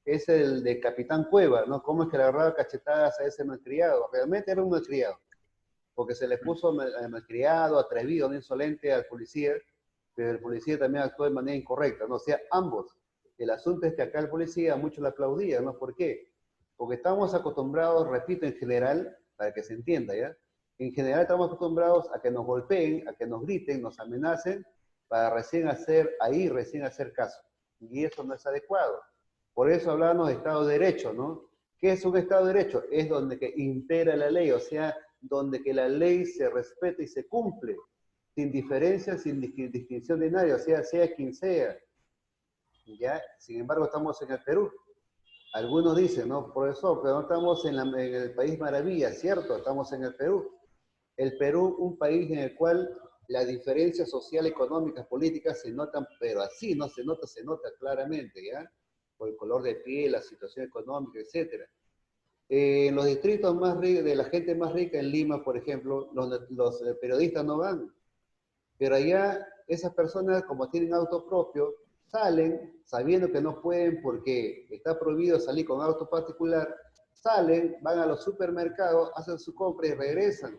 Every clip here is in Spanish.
es el de Capitán Cueva, ¿no? Cómo es que le agarraba cachetadas a ese malcriado. Realmente era un malcriado, porque se le puso malcriado, atrevido, insolente al policía, pero el policía también actuó de manera incorrecta, ¿no? O sea, ambos. El asunto es que acá el policía mucho le aplaudía, ¿no? ¿Por qué? Porque estamos acostumbrados, repito, en general, para que se entienda, ¿ya? En general estamos acostumbrados a que nos golpeen, a que nos griten, nos amenacen, para recién hacer caso. Y eso no es adecuado. Por eso hablamos de Estado de Derecho, ¿no? ¿Qué es un Estado de Derecho? Es donde que impera la ley, o sea, donde que la ley se respeta y se cumple, sin diferencia, sin distinción de nadie, o sea quien sea. ¿Ya? Sin embargo, estamos en el Perú. Algunos dicen, ¿no? Profesor, pero no estamos en el país maravilla, ¿cierto? Estamos en el Perú. El Perú, un país en el cual las diferencias sociales, económicas, políticas se notan, pero así, ¿no? Se nota claramente, ¿ya? Por el color de piel, la situación económica, etc. En los distritos más ricos, de la gente más rica en Lima, por ejemplo, los periodistas no van. Pero allá esas personas, como tienen auto propio, salen sabiendo que no pueden porque está prohibido salir con auto particular, salen, van a los supermercados, hacen su compra y regresan.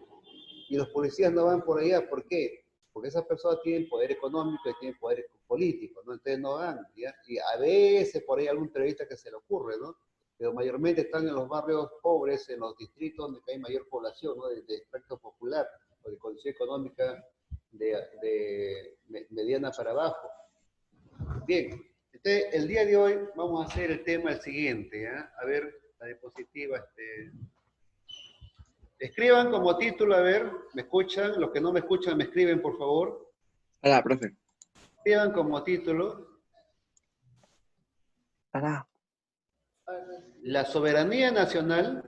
Y los policías no van por allá, ¿por qué? Porque esas personas tienen poder económico y tienen poder político, ¿no? Entonces no van, ¿ya? Y a veces por ahí algún periodista que se le ocurre, ¿no? Pero mayormente están en los barrios pobres, en los distritos donde hay mayor población, ¿no? De aspecto popular o de condición económica de mediana para abajo. Bien, entonces el día de hoy vamos a hacer el tema el siguiente, ¿ya? A ver, la diapositiva, escriban como título, a ver, ¿me escuchan? Los que no me escuchan, me escriben, por favor. Hola, profe. Escriban como título. Hola. La soberanía nacional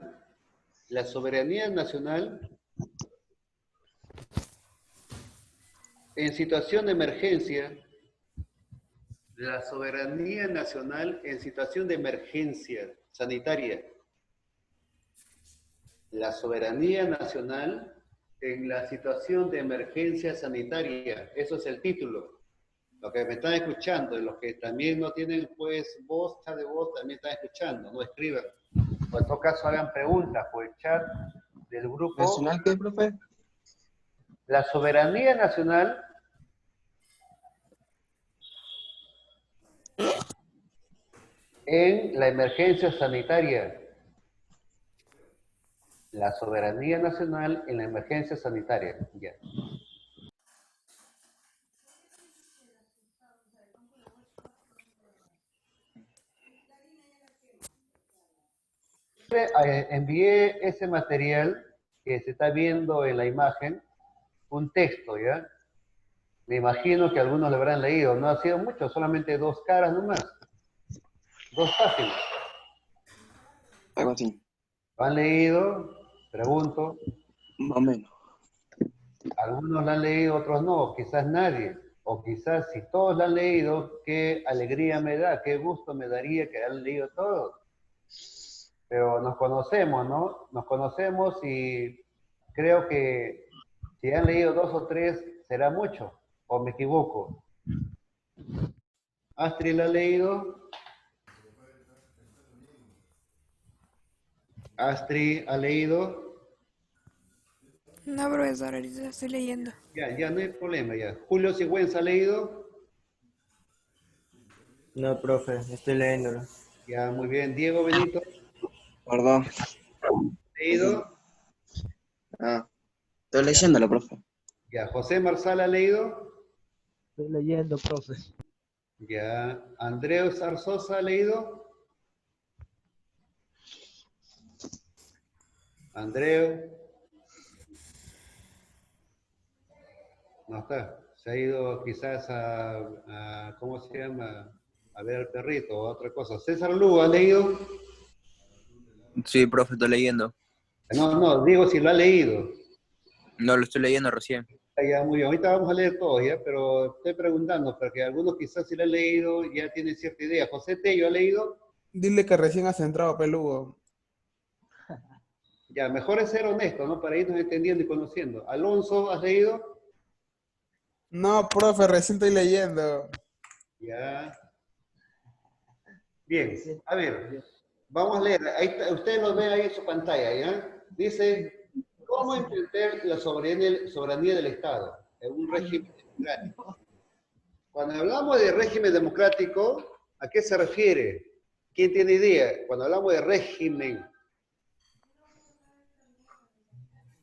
en situación de emergencia, la soberanía nacional en situación de emergencia sanitaria. La soberanía nacional en la situación de emergencia sanitaria. Eso es el título. Los que me están escuchando y los que también no tienen pues voz, chat de voz, también están escuchando, no escriban. O en todo caso hagan preguntas por el chat del grupo. ¿Nacional qué, profe? La soberanía nacional en la emergencia sanitaria. La soberanía nacional en la emergencia sanitaria. Ya. Envié ese material que se está viendo en la imagen, un texto, ¿ya? Me imagino que algunos lo habrán leído, no ha sido mucho, solamente 2 caras nomás, 2 páginas. Algo así. ¿Lo han leído? Pregunto. Más o menos. Algunos lo han leído, otros no, quizás nadie. O quizás si todos lo han leído, qué alegría me da, qué gusto me daría que han leído todos. Pero nos conocemos, ¿no? Nos conocemos y creo que si han leído 2 o 3 será mucho, o me equivoco. ¿Astrid la ha leído? ¿Astrid ha leído? No, profesor, ahorita estoy leyendo. Ya no hay problema, ya. ¿Julio Sigüenza ha leído? No, profe, estoy leyéndolo. Ya, muy bien. ¿Diego Benito? Perdón. ¿Leído? Ah, estoy leyéndolo, profe. Ya. ¿José Marsal ha leído? Estoy leyendo, profe. Ya. ¿Andreu Zarzosa ha leído? Andreu. No está. Se ha ido quizás a ¿cómo se llama? A ver al perrito o a otra cosa. ¿César Lugo ha leído? Sí, profe, estoy leyendo. No, digo si lo ha leído. No, lo estoy leyendo recién. Ya, muy bien. Ahorita vamos a leer todos, ¿ya? Pero estoy preguntando, porque algunos quizás si lo han leído ya tienen cierta idea. ¿José Tello ha leído? Dile que recién has entrado, peludo. Ya, mejor es ser honesto, ¿no? Para irnos entendiendo y conociendo. ¿Alonso, has leído? No, profe, recién estoy leyendo. Ya. Bien, a ver, vamos a leer. Ahí ustedes lo ven ahí en su pantalla, ¿ya? Dice, ¿cómo entender la soberanía del Estado en un régimen democrático? Cuando hablamos de régimen democrático, ¿a qué se refiere? ¿Quién tiene idea? Cuando hablamos de régimen,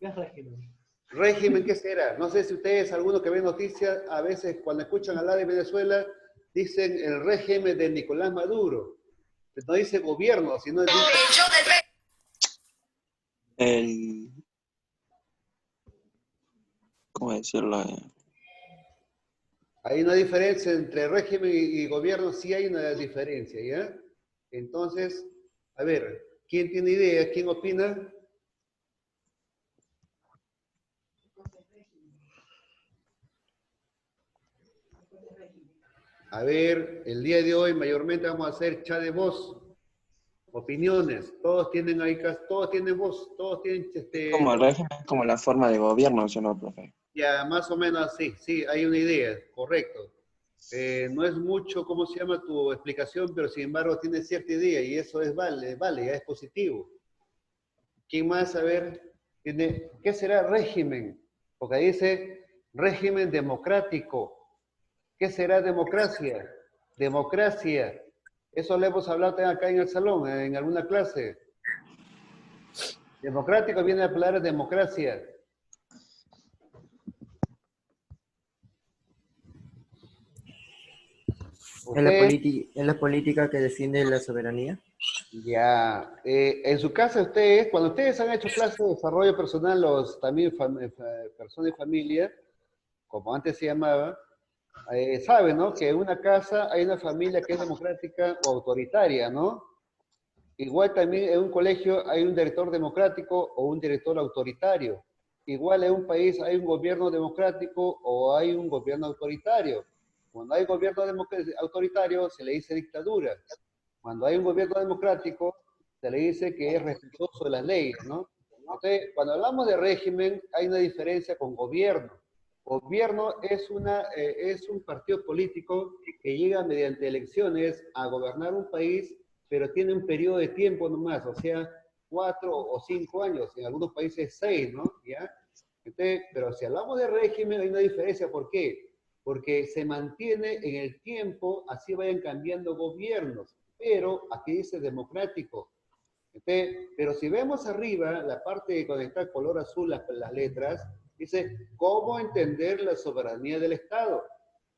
¿Qué es régimen? ¿régimen qué será? No sé si ustedes, algunos que ven noticias, a veces cuando escuchan hablar de Venezuela, dicen el régimen de Nicolás Maduro. No dice gobierno, sino dice... El, ¿cómo decirlo? Hay una diferencia entre régimen y gobierno, sí hay una diferencia, ¿ya? Entonces, a ver, ¿quién tiene idea? ¿Quién opina? A ver, el día de hoy mayormente vamos a hacer chat de voz, opiniones, todos tienen ahí, todos tienen voz, todos tienen Como el régimen, como la forma de gobierno, ¿sí o no, profe? ya más o menos así, sí, hay una idea, correcto. No es mucho, ¿cómo se llama tu explicación? Pero sin embargo tiene cierta idea y eso es vale, ya es positivo. ¿Quién más? A ver, ¿qué será régimen? Porque dice régimen democrático. ¿Qué será democracia? Democracia. Eso le hemos hablado acá en el salón, en alguna clase. Democrático viene a hablar de democracia. ¿Es la política que defiende la soberanía? Ya, en su casa ustedes, cuando ustedes han hecho clases de desarrollo personal, también personas y familia, como antes se llamaba, saben, ¿no? Que en una casa hay una familia que es democrática o autoritaria, ¿no? Igual también en un colegio hay un director democrático o un director autoritario. Igual en un país hay un gobierno democrático o hay un gobierno autoritario. Cuando hay gobierno autoritario se le dice dictadura. Cuando hay un gobierno democrático se le dice que es respetuoso de las leyes, ¿no? Entonces, cuando hablamos de régimen hay una diferencia con gobierno. Gobierno es un partido político que llega mediante elecciones a gobernar un país, pero tiene un periodo de tiempo nomás, o sea, 4 o 5 años, en algunos países 6, ¿no? ¿Ya? Entonces, pero si hablamos de régimen hay una diferencia, ¿por qué? Porque se mantiene en el tiempo, así vayan cambiando gobiernos, pero aquí dice democrático. Entonces, pero si vemos arriba, la parte donde está el color azul, las letras, dice, ¿cómo entender la soberanía del Estado?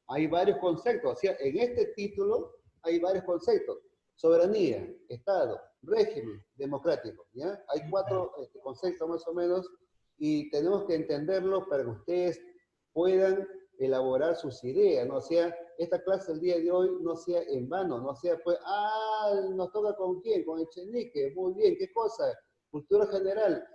Hay varios conceptos, o sea, en este título hay varios conceptos. Soberanía, Estado, régimen democrático, ¿ya? Hay 4 conceptos más o menos y tenemos que entenderlo para que ustedes puedan elaborar sus ideas, ¿no? O sea, esta clase el día de hoy no sea en vano, no sea pues, nos toca con quién, con Echenique, muy bien, ¿qué cosa? Cultura general.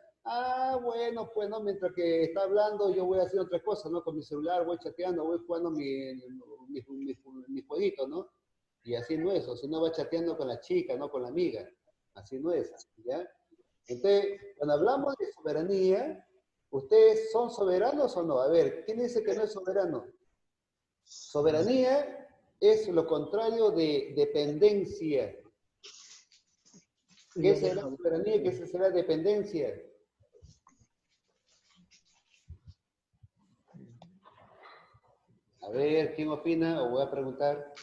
Bueno, pues no, mientras que está hablando yo voy haciendo otra cosa, ¿no? Con mi celular voy chateando, voy jugando mi jueguito, ¿no? Y así no es, o si no va chateando con la chica, no con la amiga. Así no es, ¿ya? Entonces, cuando hablamos de soberanía, ¿ustedes son soberanos o no? A ver, ¿quién dice que no es soberano? Soberanía es lo contrario de dependencia. ¿Qué será soberanía y qué será dependencia? A ver, ¿quién opina? O voy a preguntar.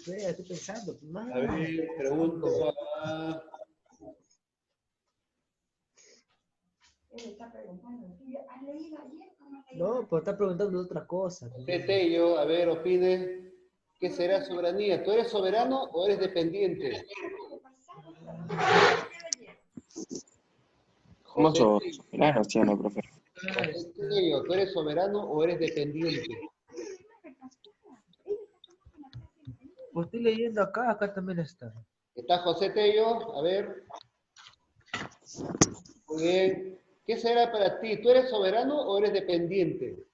Estoy pensando. A ver, pregunto a... No, pues está preguntando otra cosa. Tello, a ver, opine. ¿Qué será soberanía? ¿Tú eres soberano o eres dependiente? ¿Cómo soberanos, sí o no, profe? José Tello, ¿tú eres soberano o eres dependiente? Pues estoy leyendo acá, acá también está. ¿Está José Tello? A ver. Muy bien. ¿Qué será para ti? ¿Tú eres soberano o eres dependiente?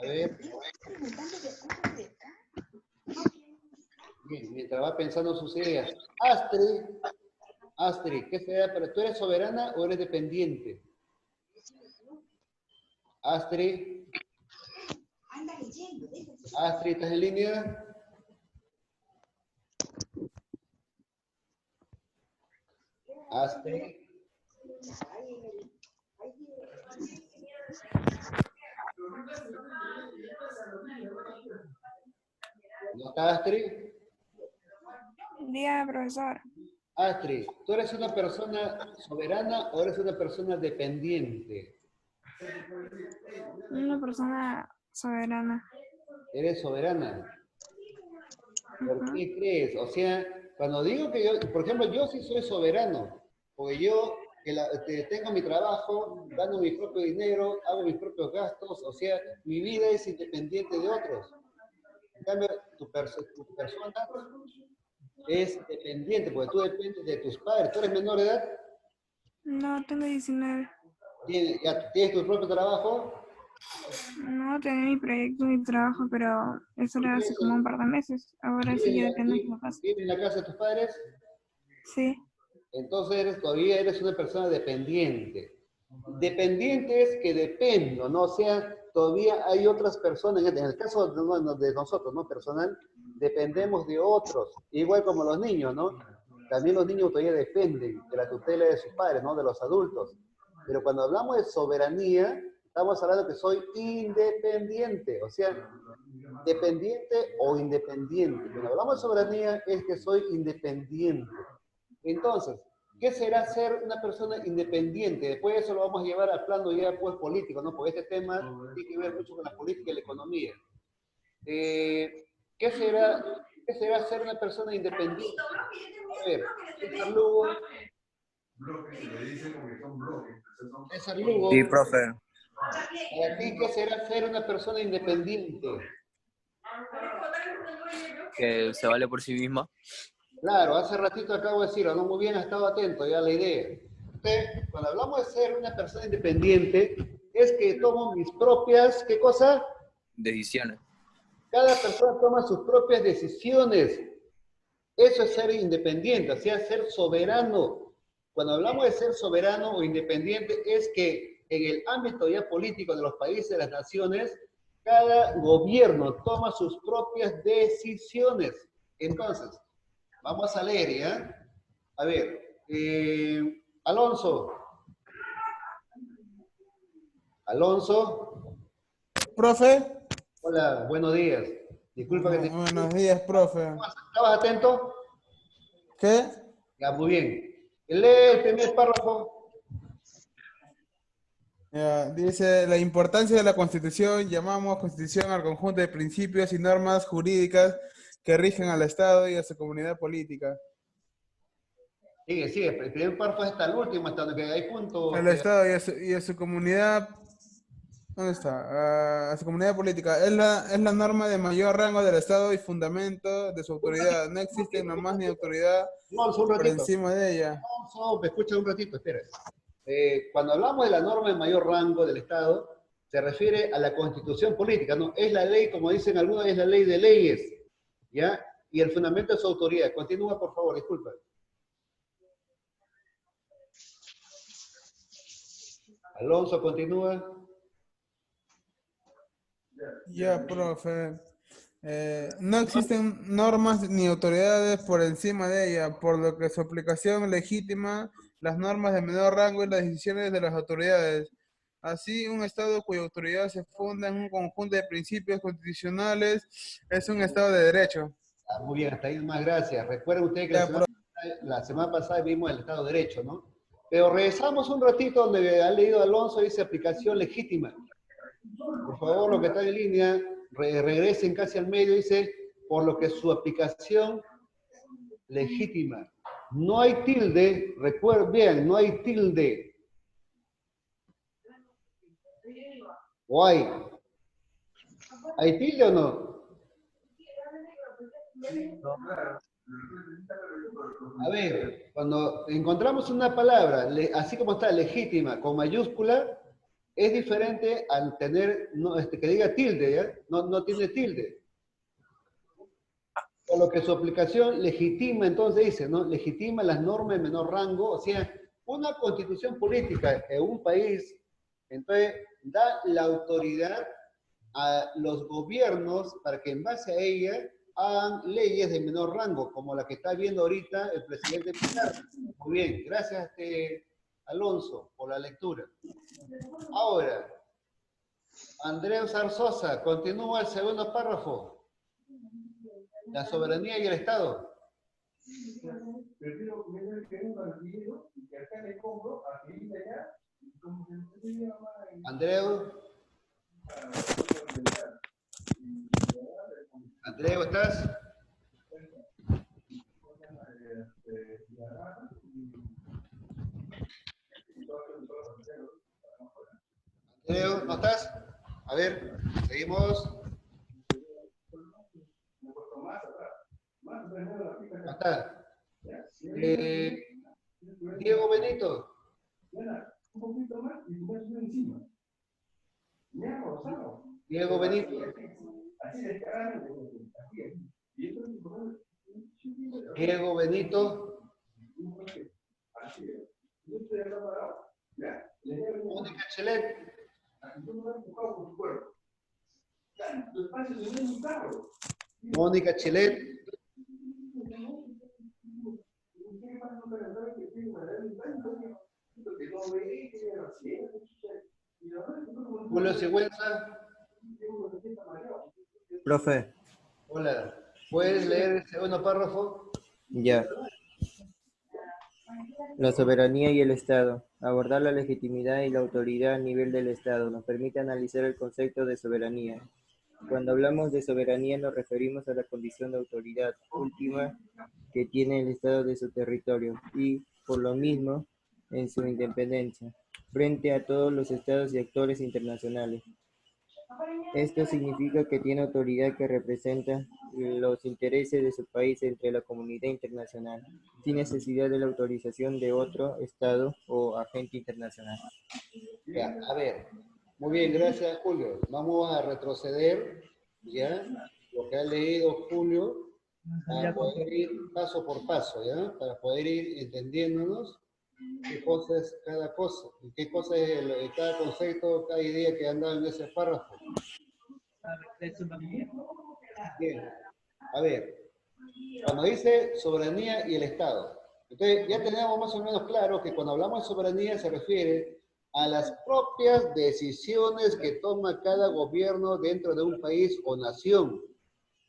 A ver. Bien, mientras va pensando sus ideas. Astrid, ¿qué será para ti? ¿Tú eres soberana o eres dependiente? Astrid. Astrid, ¿estás en línea? Astrid. ¿No está Astrid? Dígame, profesor. Astrid, ¿tú eres una persona soberana o eres una persona dependiente? Una persona soberana. Eres soberana. ¿Por Ujú. qué crees? O sea, cuando digo que yo, por ejemplo, yo sí soy soberano, porque yo tengo mi trabajo, gano mi propio dinero, hago mis propios gastos, o sea, mi vida es independiente de otros. En cambio, tu persona es dependiente, porque tú dependes de tus padres. ¿Tú eres menor de edad? No, tengo 19. ¿Tienes tu propio trabajo? No, tenía mi proyecto, mi trabajo, pero eso era hace como un par de meses. Ahora sí ya depende de la casa. ¿Vives en la casa de tus padres? Sí. Entonces todavía eres una persona dependiente. Dependiente es que dependo, ¿no? O sea, todavía hay otras personas, en el caso de nosotros, ¿no? Personal, dependemos de otros, igual como los niños, ¿no? También los niños todavía dependen de la tutela de sus padres, ¿no? De los adultos. Pero cuando hablamos de soberanía, estamos hablando que soy independiente, o sea, dependiente o independiente. Cuando hablamos de soberanía es que soy independiente. Entonces, ¿qué será ser una persona independiente? Después de eso lo vamos a llevar al plano ya pues político, ¿no? Porque este tema tiene que ver mucho con la política y la economía. ¿Qué será ser una persona independiente? A ver, César Lugo. César Lugo, Sí, profe. para ti, ¿qué será ser una persona independiente? Que se vale por sí misma. Claro, hace ratito acabo de decirlo, no muy bien, ha estado atento ya a la idea. Cuando hablamos de ser una persona independiente, es que tomo mis propias, ¿qué cosa? Decisiones. Cada persona toma sus propias decisiones. Eso es ser independiente, o sea, ser soberano. Cuando hablamos de ser soberano o independiente, es que en el ámbito ya político de los países, de las naciones, cada gobierno toma sus propias decisiones. Entonces, vamos a leer, ¿ya? A ver, Alonso. Alonso. Profe. Hola, buenos días. Disculpa que te... Buenos días, profe. ¿Estabas atento? ¿Qué? Ya, muy bien. Lee el primer párrafo. Ya, dice, la importancia de la Constitución, llamamos Constitución al conjunto de principios y normas jurídicas que rigen al Estado y a su comunidad política. Sigue, sigue. El primer párrafo es hasta el último, hasta donde hay puntos. Al Estado y a su comunidad, ¿dónde está? Ah, a su comunidad política. Es la norma de mayor rango del Estado y fundamento de su autoridad. No existe nomás ni autoridad Alonso, un por ratito. encima de ella. Alonso, me escucha un ratito, espera. Cuando hablamos de la norma de mayor rango del Estado, se refiere a la constitución política, ¿no? Es la ley, como dicen algunos, es la ley de leyes, ¿ya? Y el fundamento de su autoridad. Continúa, por favor, disculpa. Alonso, continúa. Ya, profe. No existen normas ni autoridades por encima de ella, por lo que su aplicación legítima las normas de menor rango y las decisiones de las autoridades. Así, un Estado cuya autoridad se funda en un conjunto de principios constitucionales es un Estado de derecho. Ah, muy bien, hasta ahí más gracias. Recuerden ustedes que Ya, la semana pasada vimos el Estado de Derecho, ¿no? Pero regresamos un ratito donde ha leído Alonso, dice aplicación legítima. Por favor, los que están en línea, regresen casi al medio, dice, por lo que su aplicación legítima. No hay tilde, recuerden bien, no hay tilde. ¿O hay? ¿Hay tilde o no? A ver, cuando encontramos una palabra, así como está, legítima, con mayúscula, es diferente al tener, no, que diga tilde, ¿ya? No tiene tilde. Por lo que su aplicación legitima, entonces dice, ¿no? Legitima las normas de menor rango, o sea, una constitución política en un país Entonces, da la autoridad a los gobiernos para que en base a ella hagan leyes de menor rango, como la que está viendo ahorita el presidente Pilar. Muy bien, gracias Alonso por la lectura. Ahora, Andrés Zarzosa, continúa el segundo párrafo. La soberanía y el Estado. Andreu. Andreu, ¿estás? Andreu, ¿no estás? A ver, seguimos. ¿No está? Diego Benito. Diego Benito. Diego Benito. Mónica Chelet. Mónica Chelet. Julio Sigüenza. Profe, Hola. ¿Puedes leer el segundo párrafo? ya. La soberanía y el Estado. Abordar la legitimidad y la autoridad a nivel del Estado nos permite analizar el concepto de soberanía. Cuando hablamos de soberanía nos referimos a la condición de autoridad última que tiene el Estado de su territorio y, por lo mismo, en su independencia, frente a todos los estados y actores internacionales. Esto significa que tiene autoridad que representa los intereses de su país entre la comunidad internacional, sin necesidad de la autorización de otro Estado o agente internacional. Ya, a ver. Muy bien, gracias Julio. Vamos a retroceder, ¿ya? Lo que ha leído Julio, para poder ir paso por paso, ¿ya? Para poder ir entendiéndonos qué cosa es cada cosa, y qué cosa es cada concepto, cada idea que han dado en ese párrafo. Bien, a ver, cuando dice soberanía y el Estado, entonces ya tenemos más o menos claro que cuando hablamos de soberanía se refiere a las propias decisiones que toma cada gobierno dentro de un país o nación,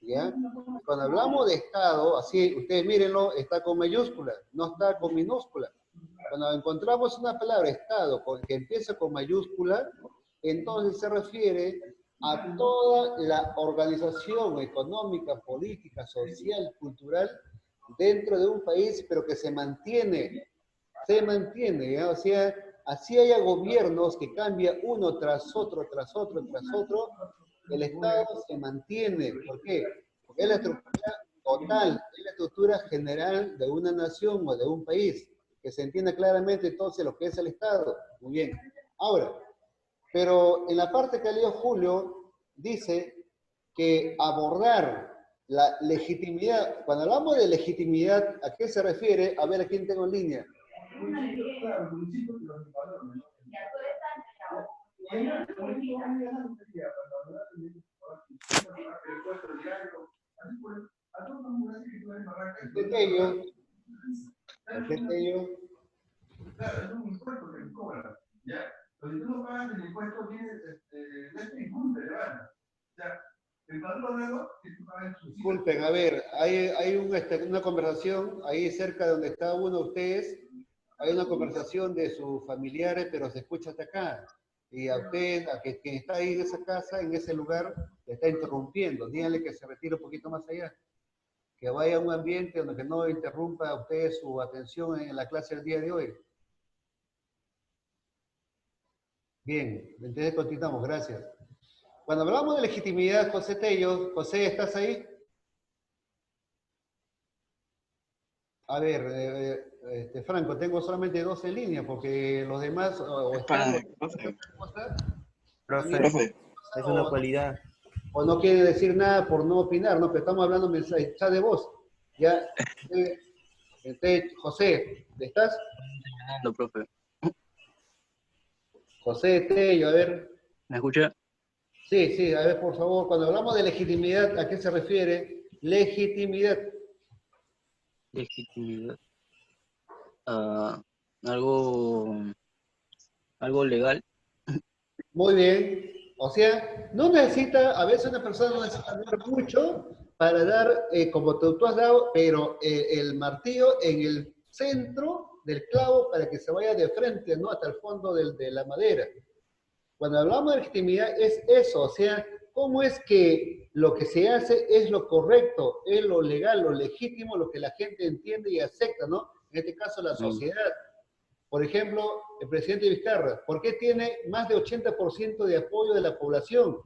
¿ya? Cuando hablamos de Estado, así, ustedes mírenlo, está con mayúscula, no está con minúscula. Cuando encontramos una palabra Estado que empieza con mayúscula, entonces se refiere a toda la organización económica, política, social, cultural dentro de un país, pero que se mantiene, ¿ya? O sea, así haya gobiernos que cambian uno tras otro, tras otro, tras otro, el Estado se mantiene. ¿Por qué? Porque es la estructura total, es la estructura general de una nación o de un país, que se entienda claramente entonces lo que es el Estado. Muy bien. Ahora, pero en la parte que ha leído Julio, dice que abordar la legitimidad, cuando hablamos de legitimidad, ¿a qué se refiere? A ver, ¿a quién tengo en línea? ¿El Claro, es un impuesto que me cobran, ¿ya? Pero si tú no pagas el impuesto, tienes y punto, le van. O sea, el valor nuevo es que pagas sus. Disculpen, a ver, hay una conversación ahí cerca de donde está uno de ustedes, hay una conversación de sus familiares, pero se escucha hasta acá. Y a usted, a quien está ahí en esa casa, en ese lugar, le está interrumpiendo. Díganle que se retire un poquito más allá. Que vaya a un ambiente donde no interrumpa a usted su atención en la clase del día de hoy. Bien, entonces continuamos, gracias. Cuando hablamos de legitimidad, José Tello, José, ¿estás ahí? A ver, Franco, tengo solamente 12 líneas porque los demás o están... Profe, es una cualidad. O no quiere decir nada por no opinar, ¿no? Pero estamos hablando mensaje, chat de voz. Ya, José, ¿estás? No, profe. José Tello, a ver. ¿Me escucha? Sí, sí, a ver, por favor, cuando hablamos de legitimidad, ¿a qué se refiere? Legitimidad. Legitimidad. Ah, algo, algo legal. Muy bien. O sea, no necesita, a veces una persona no necesita dar mucho para dar, como tú has dado, pero el martillo en el centro del clavo para que se vaya de frente, ¿no? Hasta el fondo de la madera. Cuando hablamos de legitimidad es eso, o sea, cómo es que lo que se hace es lo correcto, es lo legal, lo legítimo, lo que la gente entiende y acepta, ¿no? En este caso la sociedad. Por ejemplo, el presidente Vizcarra, ¿por qué tiene más de 80% de apoyo de la población?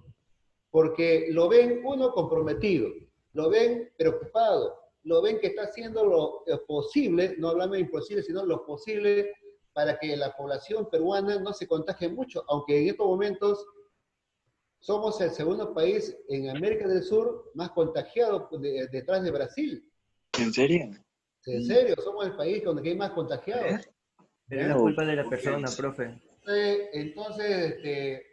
Porque lo ven, uno, comprometido, lo ven preocupado, lo ven que está haciendo lo posible, no hablamos de imposible, sino lo posible para que la población peruana no se contagie mucho, aunque en estos momentos somos el segundo país en América del Sur más contagiado detrás de Brasil. ¿En serio? En serio, somos el país donde hay más contagiados. Pero es la culpa de la persona, profe. Entonces,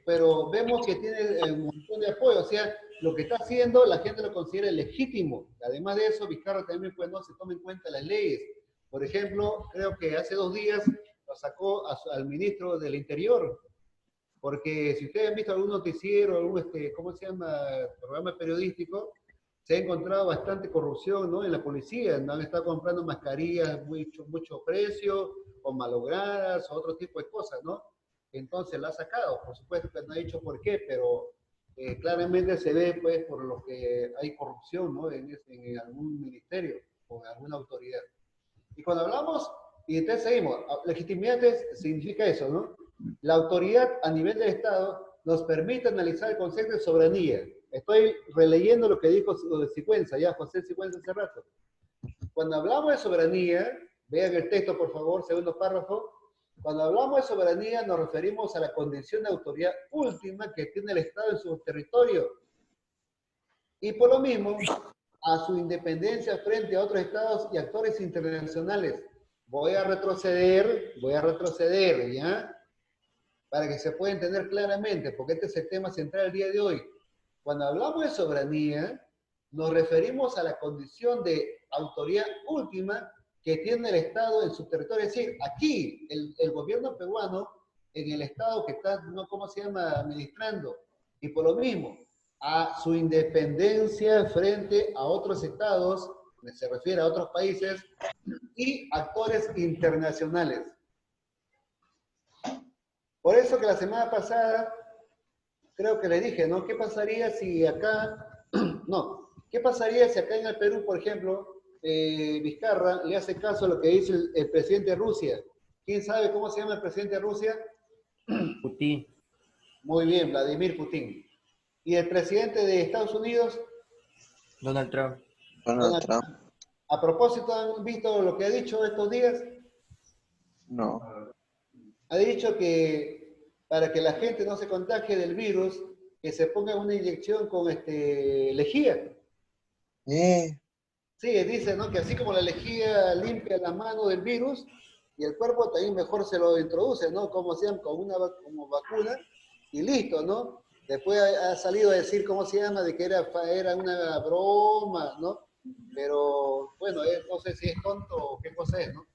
pero vemos que tiene un montón de apoyo, o sea, lo que está haciendo la gente lo considera legítimo. Además de eso, Vizcarra también pues no se toma en cuenta las leyes. Por ejemplo, creo que hace 2 días lo sacó al ministro del Interior, porque si ustedes han visto algún noticiero, algún, ¿cómo se llama?, programa periodístico, se ha encontrado bastante corrupción, ¿no?, en la policía, ¿no? Han estado comprando mascarillas mucho precio, o malogradas, o otro tipo de cosas, ¿no? Entonces la ha sacado, por supuesto que no ha dicho por qué, pero claramente se ve, pues, por lo que hay corrupción, ¿no?, en algún ministerio o en alguna autoridad. Y cuando hablamos, y entonces seguimos, legitimidad significa eso, ¿no? La autoridad a nivel del Estado nos permite analizar el concepto de soberanía. Estoy releyendo lo que dijo Sigüenza, ya José Sigüenza hace rato. Cuando hablamos de soberanía, vean el texto por favor, segundo párrafo, cuando hablamos de soberanía nos referimos a la condición de autoridad última que tiene el Estado en su territorio. Y por lo mismo, a su independencia frente a otros estados y actores internacionales. Voy a retroceder, ¿ya? Para que se pueda entender claramente, porque este es el tema central del día de hoy. Cuando hablamos de soberanía, nos referimos a la condición de autoridad última que tiene el Estado en su territorio. Es decir, aquí, el gobierno peruano, en el Estado que está, ¿no?, ¿cómo se llama?, administrando, y por lo mismo, a su independencia frente a otros estados, se refiere a otros países, y actores internacionales. Por eso que la semana pasada, creo que le dije, ¿no? ¿Qué pasaría si acá, no, qué pasaría si acá en el Perú, por ejemplo, Vizcarra le hace caso a lo que dice el presidente de Rusia? ¿Quién sabe cómo se llama el presidente de Rusia? Putin. Muy bien, Vladimir Putin. ¿Y el presidente de Estados Unidos? Donald Trump. Donald Trump. A propósito, ¿han visto lo que ha dicho estos días? No. Ha dicho que para que la gente no se contagie del virus, que se ponga una inyección con lejía. Sí, dice, ¿no?, que así como la lejía limpia la mano del virus, y el cuerpo también mejor se lo introduce, ¿no?, como sean, con una como vacuna, y listo, ¿no? Después ha salido a decir, ¿cómo se llama?, de que era una broma, ¿no? Pero, bueno, no sé si es tonto o qué cosa es, ¿no?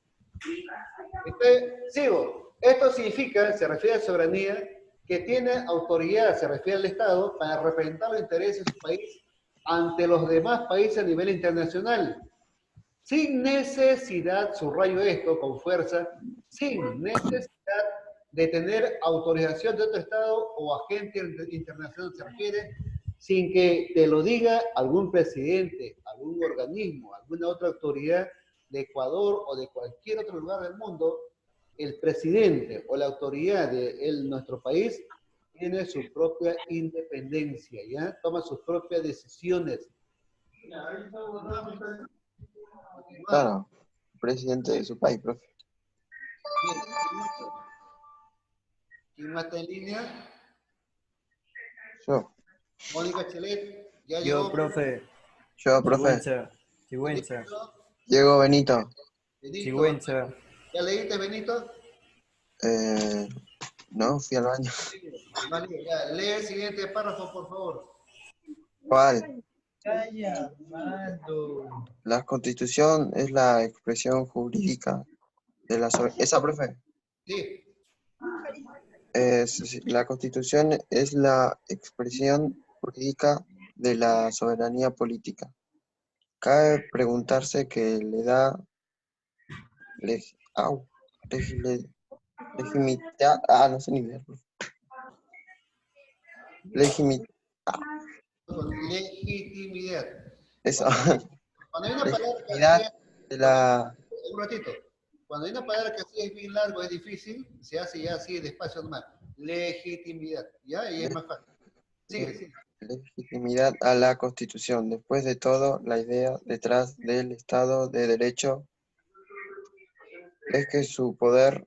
Entonces, sigo. Esto significa, se refiere a soberanía, que tiene autoridad, se refiere al Estado, para representar los intereses de su país ante los demás países a nivel internacional, sin necesidad, subrayo esto con fuerza, sin necesidad de tener autorización de otro Estado o agente internacional, se refiere, sin que te lo diga algún presidente, algún organismo, alguna otra autoridad de Ecuador o de cualquier otro lugar del mundo. El presidente o la autoridad de nuestro país tiene su propia independencia, ¿ya? Toma sus propias decisiones. Claro, presidente de su país, profe. ¿Quién más está en línea? Yo. Mónica Chelet, ya Yo, llegó. profe. Yo, profe. Sigüenza. Llegó Benito. Benito. Sigüenza. ¿Ya leíste, Benito? No, fui al baño. Vale, ya, lee el siguiente párrafo, por favor. ¿Cuál? Calla, mando. La Constitución es la expresión jurídica de la soberanía. ¿Esa, profe? Sí. La Constitución es la expresión jurídica de la soberanía política. Cabe preguntarse qué le da legitimidad. No sé ni leer. Legitimidad. Legitimidad. Eso. Cuando hay una palabra que Legitimidad así de la. un ratito. Cuando hay una palabra que así es bien largo, es difícil, se hace ya así despacio nomás. Legitimidad. ¿Ya? Y es más fácil. Sigue, sigue. Legitimidad a la Constitución. Después de todo, la idea detrás del Estado de Derecho es que su poder.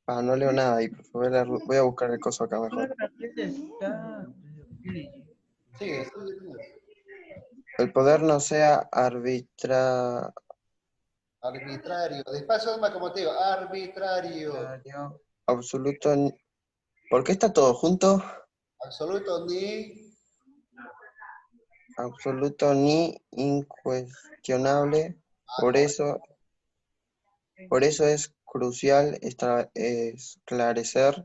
No leo nada ahí, por favor, voy a buscar el coso acá mejor. Sigue, sigue. El poder no sea Arbitrario. Despacio nomás, como te digo. Arbitrario. absoluto. ¿Por qué está todo junto? Absoluto ni. Absoluto ni incuestionable. Por eso es crucial esclarecer,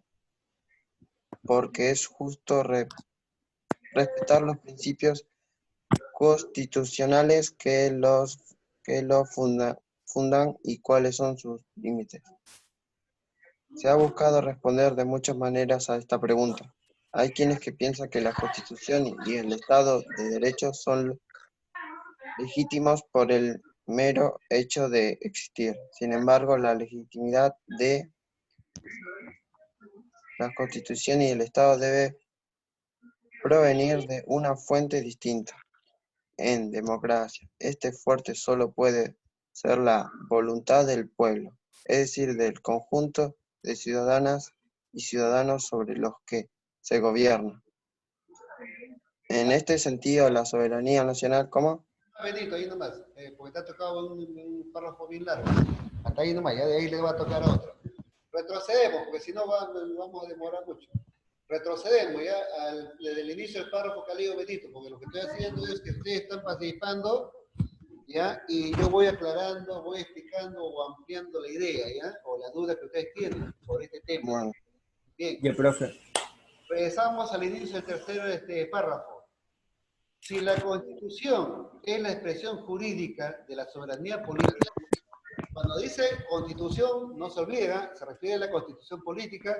porque es justo respetar los principios constitucionales que lo fundan y cuáles son sus límites. Se ha buscado responder de muchas maneras a esta pregunta. Hay quienes que piensan que la Constitución y el Estado de Derecho son legítimos por el mero hecho de existir. Sin embargo, la legitimidad de la Constitución y el Estado debe provenir de una fuente distinta. En democracia, este fuerte solo puede ser la voluntad del pueblo, es decir, del conjunto de ciudadanas y ciudadanos sobre los que se gobierna. En este sentido, la soberanía nacional, ¿cómo? Benito, ahí nomás, porque te ha tocado un párrafo bien largo. Hasta ahí nomás, ya de ahí le va a tocar a otro. Retrocedemos, porque si no vamos a demorar mucho. Retrocedemos ya desde el inicio del párrafo que ha leído Benito, porque lo que estoy haciendo es que ustedes están participando, ¿ya? Y yo voy aclarando, voy explicando o ampliando la idea, ¿ya? O la duda que ustedes tienen sobre este tema. Bueno. Bien. Ya, profe. Regresamos al inicio del tercer párrafo. Si la Constitución es la expresión jurídica de la soberanía política, cuando dice Constitución, no se olvida, se refiere a la Constitución política,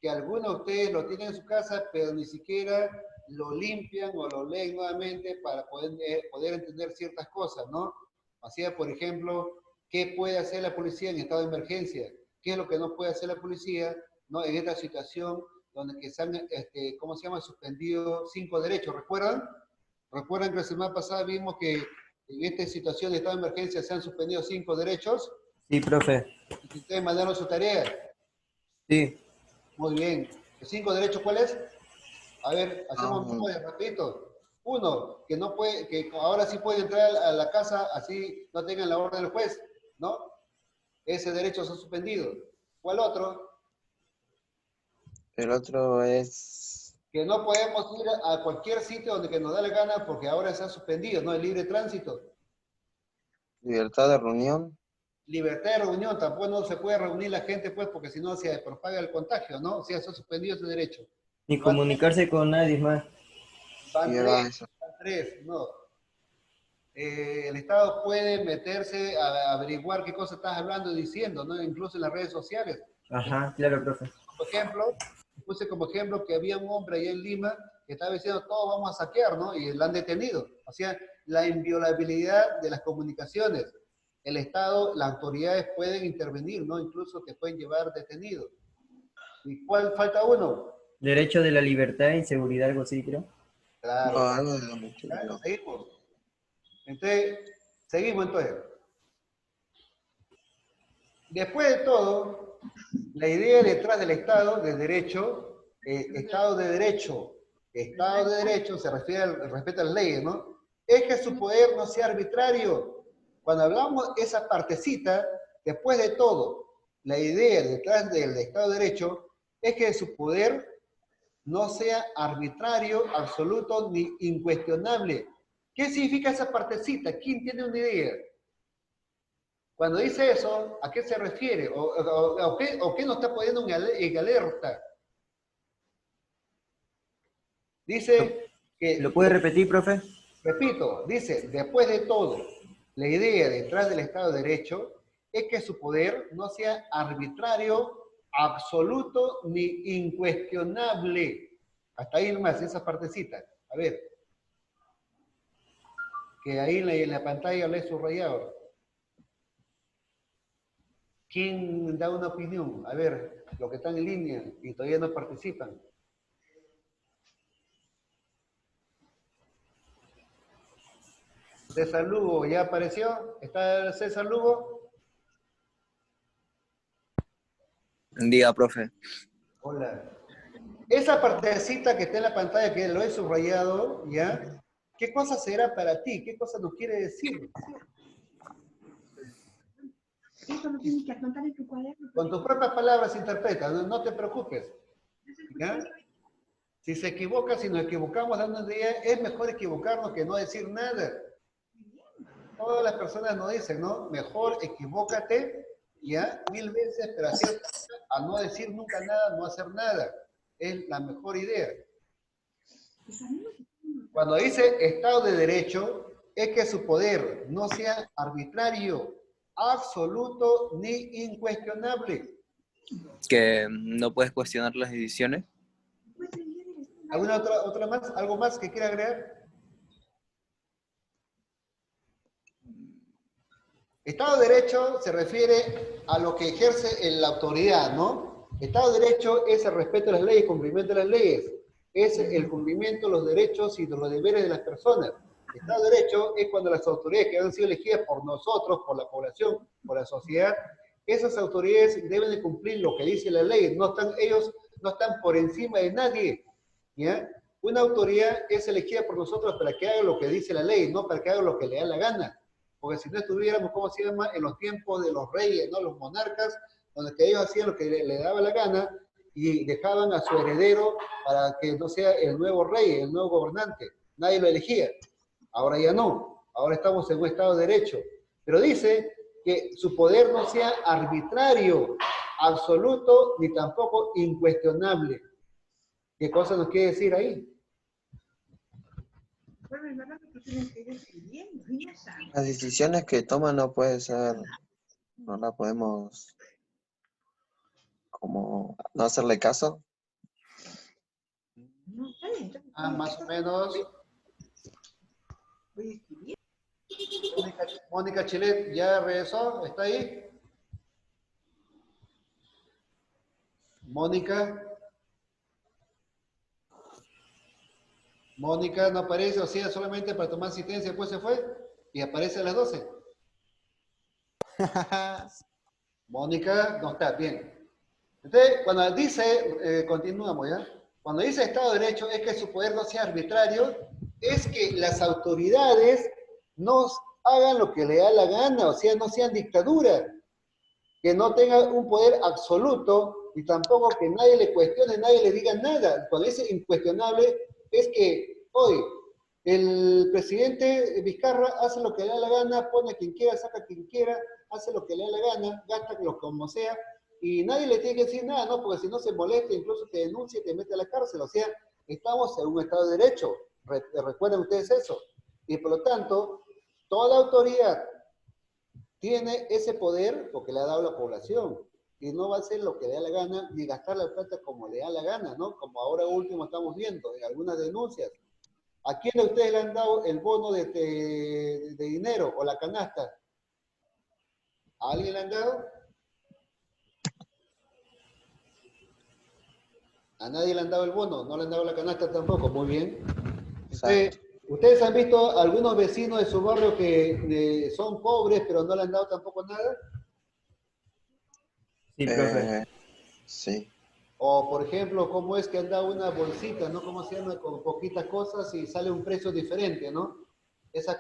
que algunos de ustedes lo tienen en su casa, pero ni siquiera lo limpian o lo leen nuevamente para poder entender ciertas cosas, ¿no? Así, por ejemplo, ¿qué puede hacer la policía en estado de emergencia? ¿Qué es lo que no puede hacer la policía, ¿no? En esta situación donde que se han, ¿cómo se llama?, suspendido 5 derechos, ¿recuerdan? ¿Recuerdan que la semana pasada vimos que en esta situación de estado de emergencia se han suspendido 5 derechos? Sí, profe. ¿Y ustedes mandaron su tarea? Sí. Muy bien. ¿Los 5 derechos cuáles? A ver, hacemos memoria, rapidito. 1, que no puede, que ahora sí puede entrar a la casa, así no tengan la orden del juez, ¿no? Ese derecho se ha suspendido. ¿Cuál otro? El otro es Que no podemos ir a cualquier sitio donde que nos da la gana porque ahora se ha suspendido, ¿no? El libre tránsito. libertad de reunión. Libertad de reunión, tampoco no se puede reunir la gente, pues, porque si no se propaga el contagio, ¿no? O sea, se ha suspendido ese derecho. Ni comunicarse con nadie más. Van Lleva tres, eso. van tres, no. El Estado puede meterse a averiguar qué cosa estás hablando y diciendo, ¿no? Incluso en las redes sociales. Ajá, claro, profe. Por ejemplo, puse como ejemplo que había un hombre allá en Lima que estaba diciendo, todos vamos a saquear, ¿no? Y lo han detenido. O sea, la inviolabilidad de las comunicaciones. El Estado, las autoridades pueden intervenir, ¿no? Incluso te pueden llevar detenido. ¿Y cuál falta uno? Derecho de la libertad y seguridad, algo así, creo. Claro. No, algo de donde estoy, Claro, no. seguimos. Entonces, seguimos entonces. Después de todo, la idea detrás del Estado de Derecho, Estado de Derecho se refiere al respeto a las leyes, ¿no? Es que su poder no sea arbitrario. Cuando hablamos de esa partecita, después de todo, la idea detrás del Estado de Derecho es que su poder no sea arbitrario, absoluto ni incuestionable. ¿Qué significa esa partecita? ¿Quién tiene una idea? Cuando dice eso, ¿a qué se refiere? ¿O qué nos está poniendo en alerta? Dice que, ¿Lo puede repetir, profe? repito, dice, después de todo, la idea detrás del Estado de Derecho es que su poder no sea arbitrario, absoluto ni incuestionable. Hasta ahí nomás, esa partecita. A ver, que ahí en la pantalla lo he subrayado. ¿Quién da una opinión? A ver, los que están en línea y todavía no participan. César Lugo, ¿ya apareció? ¿Está César Lugo? Diga, profe. Hola. Esa partecita que está en la pantalla, que lo he subrayado, ¿ya? ¿Qué cosa será para ti? ¿Qué cosa nos quiere decir? Eso lo tienes que anotar en tu cuaderno. Con tus propias palabras interpreta, no te preocupes. ¿Ya? Si se equivoca, si nos equivocamos dando una idea, es mejor equivocarnos que no decir nada. Todas las personas nos dicen, ¿no? Mejor equivócate, ¿ya? 1000 veces, pero acierta a no decir nunca nada, no hacer nada. Es la mejor idea. Cuando dice Estado de Derecho, es que su poder no sea arbitrario, absoluto ni incuestionable. Que no puedes cuestionar las decisiones. ¿Alguna otra más? ¿Algo más que quiera agregar? Estado de Derecho se refiere a lo que ejerce la autoridad, ¿no? Estado de Derecho es el respeto a las leyes, cumplimiento de las leyes, es el cumplimiento de los derechos y de los deberes de las personas. Estado de Derecho es cuando las autoridades que han sido elegidas por nosotros, por la población, por la sociedad, esas autoridades deben de cumplir lo que dice la ley, ellos no están por encima de nadie, ¿ya? Una autoridad es elegida por nosotros para que haga lo que dice la ley, no para que haga lo que le da la gana. Porque si no estuviéramos, ¿cómo se llama?, en los tiempos de los reyes, ¿no?, los monarcas, donde que ellos hacían lo que le daba la gana y dejaban a su heredero para que no sea el nuevo rey, el nuevo gobernante. Nadie lo elegía. Ahora ya no. Ahora estamos en un Estado de Derecho. Pero dice que su poder no sea arbitrario, absoluto, ni tampoco incuestionable. ¿Qué cosa nos quiere decir ahí? Las decisiones que toma no puede ser, no la podemos como no hacerle caso. Más o menos. Mónica Chilet, ¿ya regresó? ¿Está ahí? Mónica. Mónica no aparece, o sea, solamente para tomar asistencia, después se fue y aparece a las 12. Mónica no está, bien. Entonces, cuando dice, continuamos ya, cuando dice Estado de Derecho es que su poder no sea arbitrario, es que las autoridades no hagan lo que le da la gana, o sea, no sean dictadura, que no tengan un poder absoluto y tampoco que nadie le cuestione, nadie le diga nada. Cuando dice incuestionable es que hoy el presidente Vizcarra hace lo que le da la gana, pone a quien quiera, saca a quien quiera, hace lo que le da la gana, gasta lo como sea, y nadie le tiene que decir nada, ¿no? Porque si no se molesta, incluso te denuncia y te mete a la cárcel. O sea, estamos en un Estado de Derecho. Recuerden ustedes eso. Y por lo tanto, toda autoridad tiene ese poder porque le ha dado la población. Y no va a hacer lo que le da la gana, ni gastar la plata como le da la gana, ¿no? Como ahora último estamos viendo en algunas denuncias. ¿A quién de ustedes le han dado el bono de dinero o la canasta? ¿A alguien le han dado? A nadie le han dado el bono, no le han dado la canasta tampoco, muy bien. ¿Ustedes han visto algunos vecinos de su barrio que son pobres pero no le han dado tampoco nada? Sí, profe. Sí. O, por ejemplo, cómo es que han dado una bolsita, ¿no? ¿Cómo se llama? Con poquitas cosas y sale un precio diferente, ¿no? Esas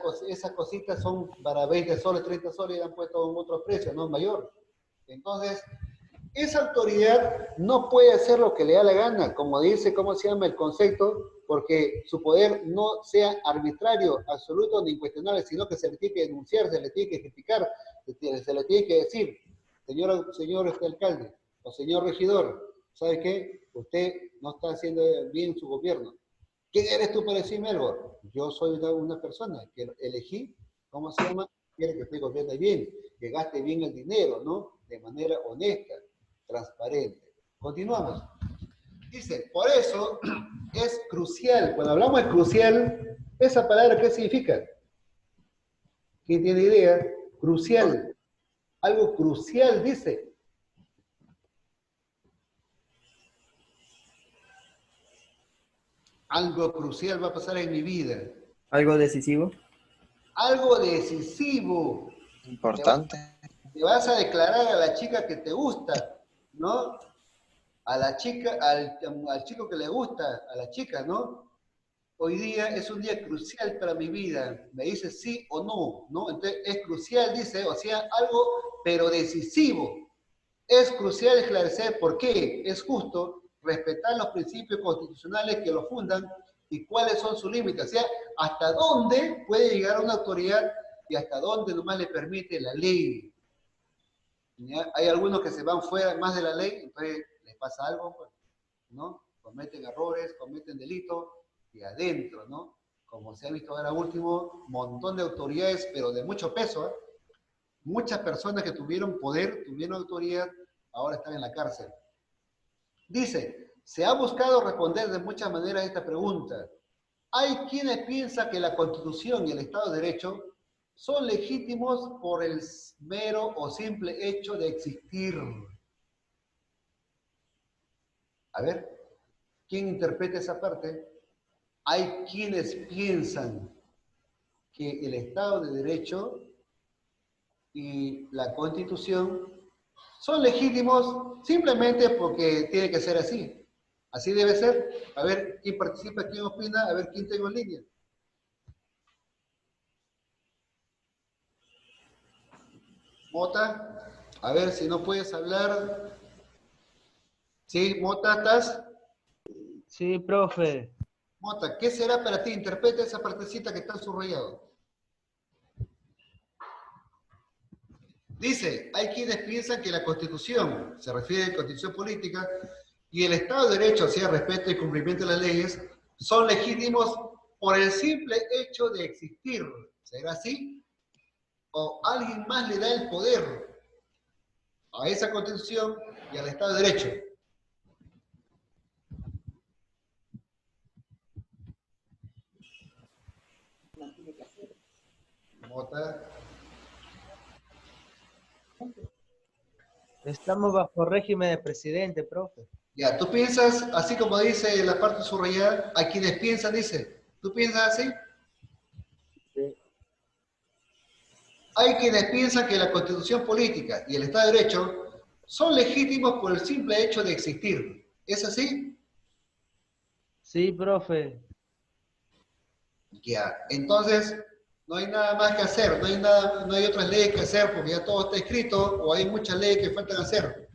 cositas son para 20 soles, 30 soles y han puesto un otro precio, ¿no? Mayor. Entonces, Esa autoridad no puede hacer lo que le da la gana, como dice, ¿cómo se llama el concepto? Porque su poder no sea arbitrario, absoluto ni incuestionable, sino que se le tiene que denunciar, se le tiene que criticar, se le tiene que decir, señor alcalde o señor regidor, ¿sabe qué? Usted no está haciendo bien su gobierno. ¿Quién eres tú para decirme algo? Yo soy una persona que elegí, ¿cómo se llama? Quiere que usted gobierne bien, que gaste bien el dinero, ¿no? De manera honesta, transparente. Continuamos. Dice, por eso es crucial, cuando hablamos de crucial, esa palabra, ¿qué significa? ¿Quién tiene idea? Crucial. Algo crucial, dice. Algo crucial va a pasar en mi vida. ¿Algo decisivo? Algo decisivo. Importante. Te vas a declarar a la chica que te gusta, ¿no? A la chica, al chico que le gusta, a la chica, ¿no? Hoy día es un día crucial para mi vida. Me dice sí o no, ¿no? Entonces es crucial, dice, o sea, algo, pero decisivo. Es crucial esclarecer por qué es justo respetar los principios constitucionales que lo fundan y cuáles son sus límites. O sea, hasta dónde puede llegar una autoridad y hasta dónde nomás le permite la ley. ¿Ya? Hay algunos que se van fuera más de la ley, entonces les pasa algo, pues, ¿no? Cometen errores, cometen delitos y adentro, ¿no? Como se ha visto ahora último, un montón de autoridades, pero de mucho peso, ¿eh? Muchas personas que tuvieron poder, tuvieron autoridad, ahora están en la cárcel. Dice, se ha buscado responder de muchas maneras esta pregunta. Hay quienes piensan que la Constitución y el Estado de Derecho son legítimos por el mero o simple hecho de existir. A ver, ¿quién interpreta esa parte? Hay quienes piensan que el Estado de Derecho y la Constitución son legítimos simplemente porque tiene que ser así. Así debe ser. A ver quién participa, quién opina, a ver quién tengo en línea. Mota, a ver si no puedes hablar. ¿Sí, Mota, estás? Sí, profe. Mota, ¿qué será para ti? Interpreta esa partecita que está subrayado. Dice, hay quienes piensan que la Constitución, se refiere a la Constitución política, y el Estado de Derecho, o sea, respeto y cumplimiento de las leyes, son legítimos por el simple hecho de existir. ¿Será así? ¿O alguien más le da el poder a esa Constitución y al Estado de Derecho? Mota. Estamos bajo régimen de presidente, profe. Ya, tú piensas, así como dice la parte subrayada, a quienes piensan, dice, ¿tú piensas así? Sí. Hay quienes piensan que la Constitución política y el Estado de Derecho son legítimos por el simple hecho de existir. ¿Es así? Sí, profe. Ya, entonces no hay nada más que hacer, no hay otras leyes que hacer porque ya todo está escrito o hay muchas leyes que faltan hacer.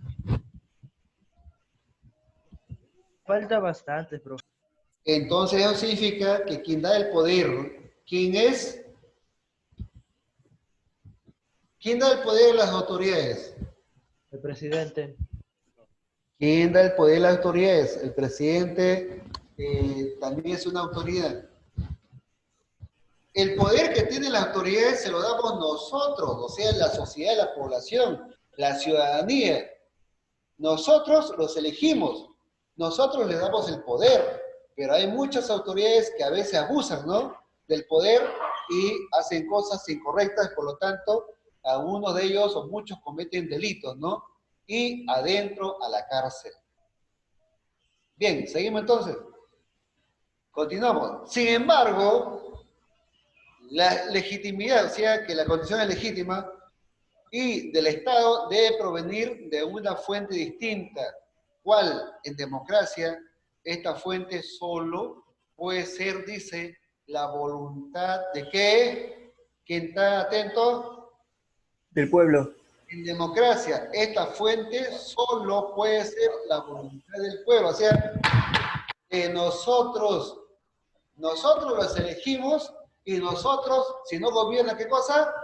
Falta bastante, profe. Entonces eso significa que quien da el poder, ¿quién es? ¿Quién da el poder a las autoridades? El presidente. ¿Quién da el poder a las autoridades? El presidente también es una autoridad. El poder que tienen las autoridades se lo damos nosotros, o sea, la sociedad, la población, la ciudadanía. Nosotros los elegimos, nosotros les damos el poder, pero hay muchas autoridades que a veces abusan, ¿no?, del poder y hacen cosas incorrectas, por lo tanto, algunos de ellos o muchos cometen delitos, ¿no? Y adentro a la cárcel. Bien, seguimos entonces. Continuamos. Sin embargo, la legitimidad, o sea, que la condición es legítima, y del Estado debe provenir de una fuente distinta. ¿Cuál? En democracia, esta fuente solo puede ser, dice, la voluntad de ¿qué? ¿Quién está atento? Del pueblo. En democracia, esta fuente solo puede ser la voluntad del pueblo. O sea, que nosotros los elegimos y nosotros, si no gobierna, ¿qué cosa?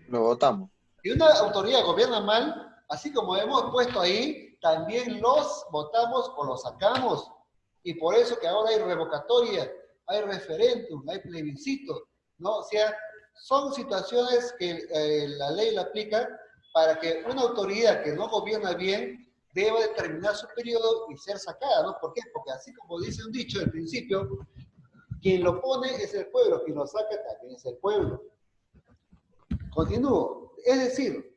Lo votamos. Si una autoridad gobierna mal, así como hemos puesto ahí, también los votamos o los sacamos. Y por eso que ahora hay revocatoria, hay referéndum, hay plebiscito, ¿no? O sea, son situaciones que la ley la aplica para que una autoridad que no gobierna bien deba de terminar su periodo y ser sacada, ¿no? ¿Por qué? Porque así como dice un dicho al principio, quien lo pone es el pueblo, quien lo saca también es el pueblo. Continúo. Es decir,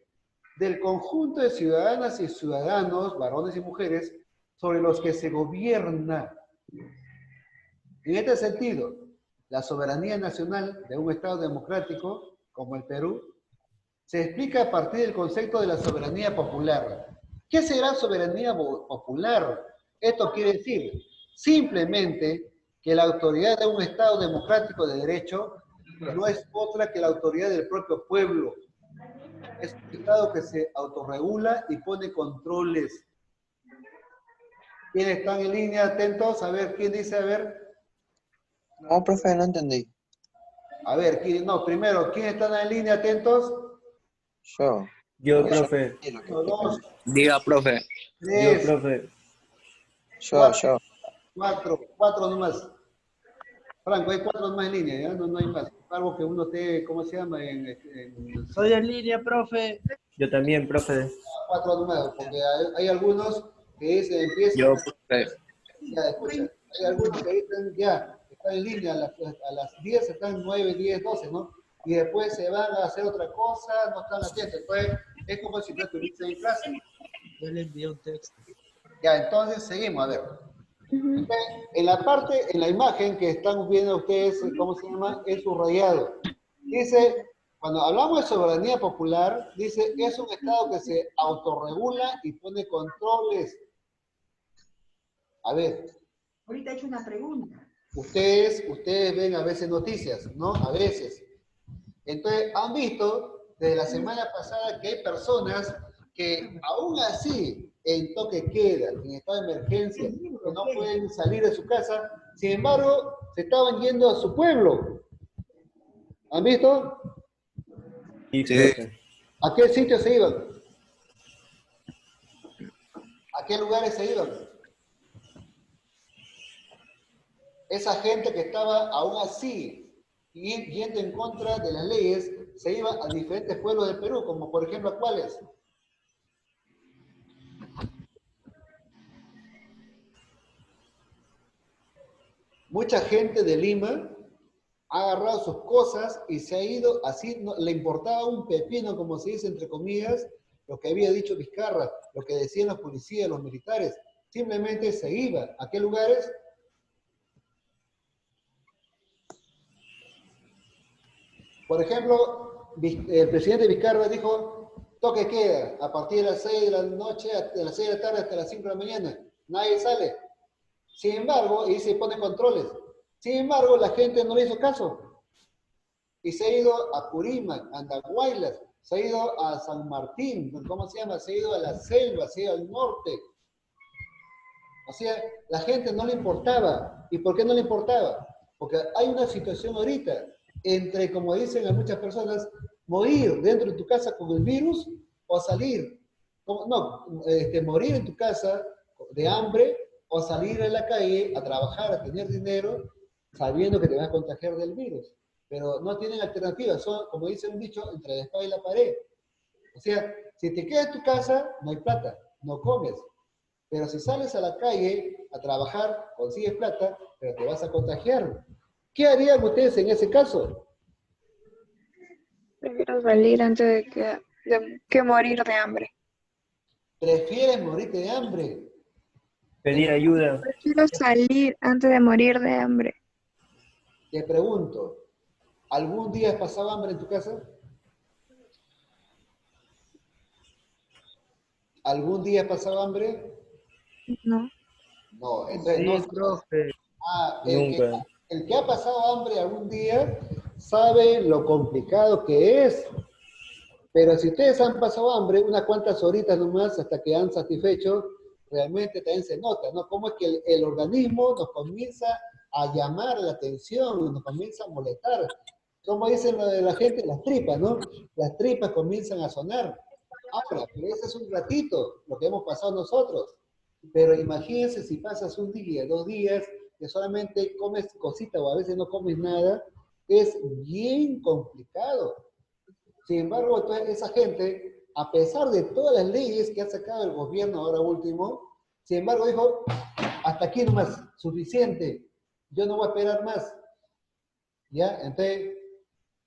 del conjunto de ciudadanas y ciudadanos, varones y mujeres, sobre los que se gobierna. En este sentido, la soberanía nacional de un Estado democrático, como el Perú, se explica a partir del concepto de la soberanía popular. ¿Qué será soberanía popular? Esto quiere decir simplemente que la autoridad de un Estado democrático de derecho no es otra que la autoridad del propio pueblo. Es un Estado que se autorregula y pone controles. ¿Quiénes están en línea? Atentos. A ver, ¿quién dice? A ver. No, profe, no entendí. A ver, no, primero, ¿quiénes están en línea? Atentos. Yo. Yo, No, profe. Uno, dos, Diga, profe. Yo, tres, profe. Yo. cuatro nomás. Franco, hay 4 más en línea, ¿ya? No hay más. Algo que uno esté, ¿cómo se llama? Soy en línea, profe. Yo también, profe. 4 números, porque hay algunos que dicen, empiezan, Yo, profe. ya, escucha, hay algunos que dicen, ya, están en línea, a las 10 están 9, 10, 12, ¿no? Y después se van a hacer otra cosa, no están atentos. Entonces, es como si no estuviesen en clase. Yo le envié un texto. Ya, entonces seguimos, a ver. En la imagen que están viendo ustedes, ¿cómo se llama? Es subrayado. Dice, cuando hablamos de soberanía popular, dice, es un Estado que se autorregula y pone controles. A ver. Ahorita he hecho una pregunta. Ustedes ven a veces noticias, ¿no? A veces. Entonces, han visto desde la semana pasada que hay personas que aún así, en toque queda, en estado de emergencia, que no pueden salir de su casa, sin embargo, se estaban yendo a su pueblo. ¿Han visto? Sí, Sí. profe. ¿A qué sitio se iban? ¿A qué lugares se iban? Esa gente que estaba aún así, yendo en contra de las leyes, se iba a diferentes pueblos del Perú, como por ejemplo, ¿a cuáles? Mucha gente de Lima ha agarrado sus cosas y se ha ido, así no, le importaba un pepino, como se dice entre comillas, lo que había dicho Vizcarra, lo que decían los policías, los militares. Simplemente se iba. ¿A qué lugares? Por ejemplo, el presidente Vizcarra dijo, toque queda, a partir de las 6 de la noche, de las 6 de la tarde hasta las 5 de la mañana. Nadie sale. Sin embargo, y se pone controles. Sin embargo, la gente no le hizo caso. Y se ha ido a Purímac, a Andahuaylas, se ha ido a San Martín, ¿cómo se llama? Se ha ido a la selva, se ha ido al norte. O sea, la gente no le importaba. ¿Y por qué no le importaba? Porque hay una situación ahorita entre, como dicen a muchas personas, morir dentro de tu casa con el virus o salir. Morir en tu casa de hambre o salir en la calle a trabajar, a tener dinero, sabiendo que te vas a contagiar del virus. Pero no tienen alternativa, son, como dice un dicho, entre la espada y la pared. O sea, si te quedas en tu casa, no hay plata, no comes. Pero si sales a la calle a trabajar, consigues plata, pero te vas a contagiar. ¿Qué harían ustedes en ese caso? Prefiero salir antes que morir de hambre. ¿Prefieres morirte de hambre? Pedir ayuda. Prefiero salir antes de morir de hambre. Te pregunto, ¿algún día has pasado hambre en tu casa? ¿Algún día has pasado hambre? No. No, entonces Sí, no. profe. Nunca. El que ha pasado hambre algún día sabe lo complicado que es. Pero si ustedes han pasado hambre, unas cuantas horitas nomás hasta que han satisfecho, realmente también se nota, ¿no? Cómo es que el organismo nos comienza a llamar la atención, nos comienza a molestar. Como dicen lo de la gente, las tripas, ¿no? Las tripas comienzan a sonar. Ahora, pero ese es un ratito, lo que hemos pasado nosotros. Pero imagínense si pasas un día, 2 días, que solamente comes cositas o a veces no comes nada, es bien complicado. Sin embargo, esa gente, a pesar de todas las leyes que ha sacado el gobierno ahora último, sin embargo dijo, hasta aquí nomás, suficiente, yo no voy a esperar más. ¿Ya? Entonces,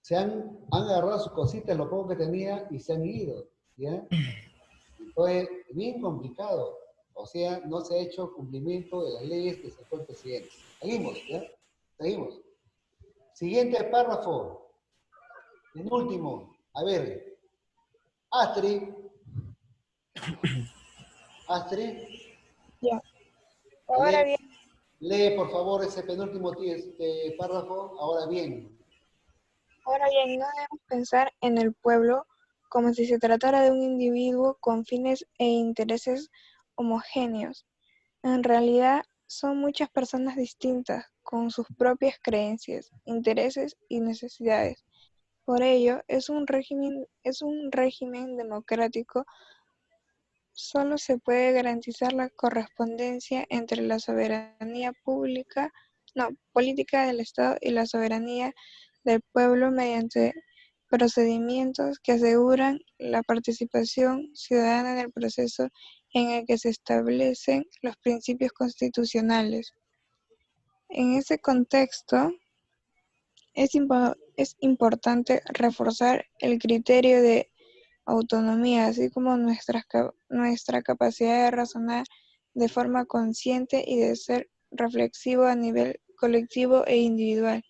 han agarrado sus cositas, lo poco que tenía, y se han ido. ¿Ya? Entonces, bien complicado. O sea, no se ha hecho cumplimiento de las leyes que sacó el presidente. Seguimos, ¿ya? Seguimos. Siguiente párrafo. En último. A ver. Astrid. Ya. Ahora bien, Lee, por favor, ese penúltimo párrafo. ahora bien, no debemos pensar en el pueblo como si se tratara de un individuo con fines e intereses homogéneos. En realidad, son muchas personas distintas, con sus propias creencias, intereses y necesidades. Por ello, es un régimen democrático. Solo se puede garantizar la correspondencia entre la soberanía política del Estado y la soberanía del pueblo mediante procedimientos que aseguran la participación ciudadana en el proceso en el que se establecen los principios constitucionales. En ese contexto, es importante reforzar el criterio de autonomía, así como nuestra capacidad de razonar de forma consciente y de ser reflexivo a nivel colectivo e individual.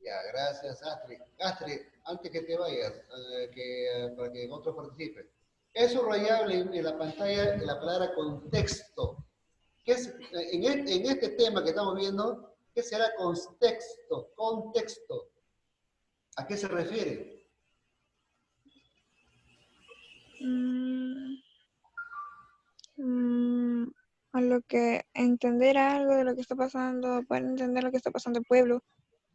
Ya, gracias, Astrid. Astrid, antes que te vayas, para que otros participen. Es subrayable en la pantalla la palabra contexto. ¿Qué es, en este tema que estamos viendo, qué será contexto? Contexto. ¿A qué se refiere? A lo que entender algo de lo que está pasando, para entender lo que está pasando el pueblo.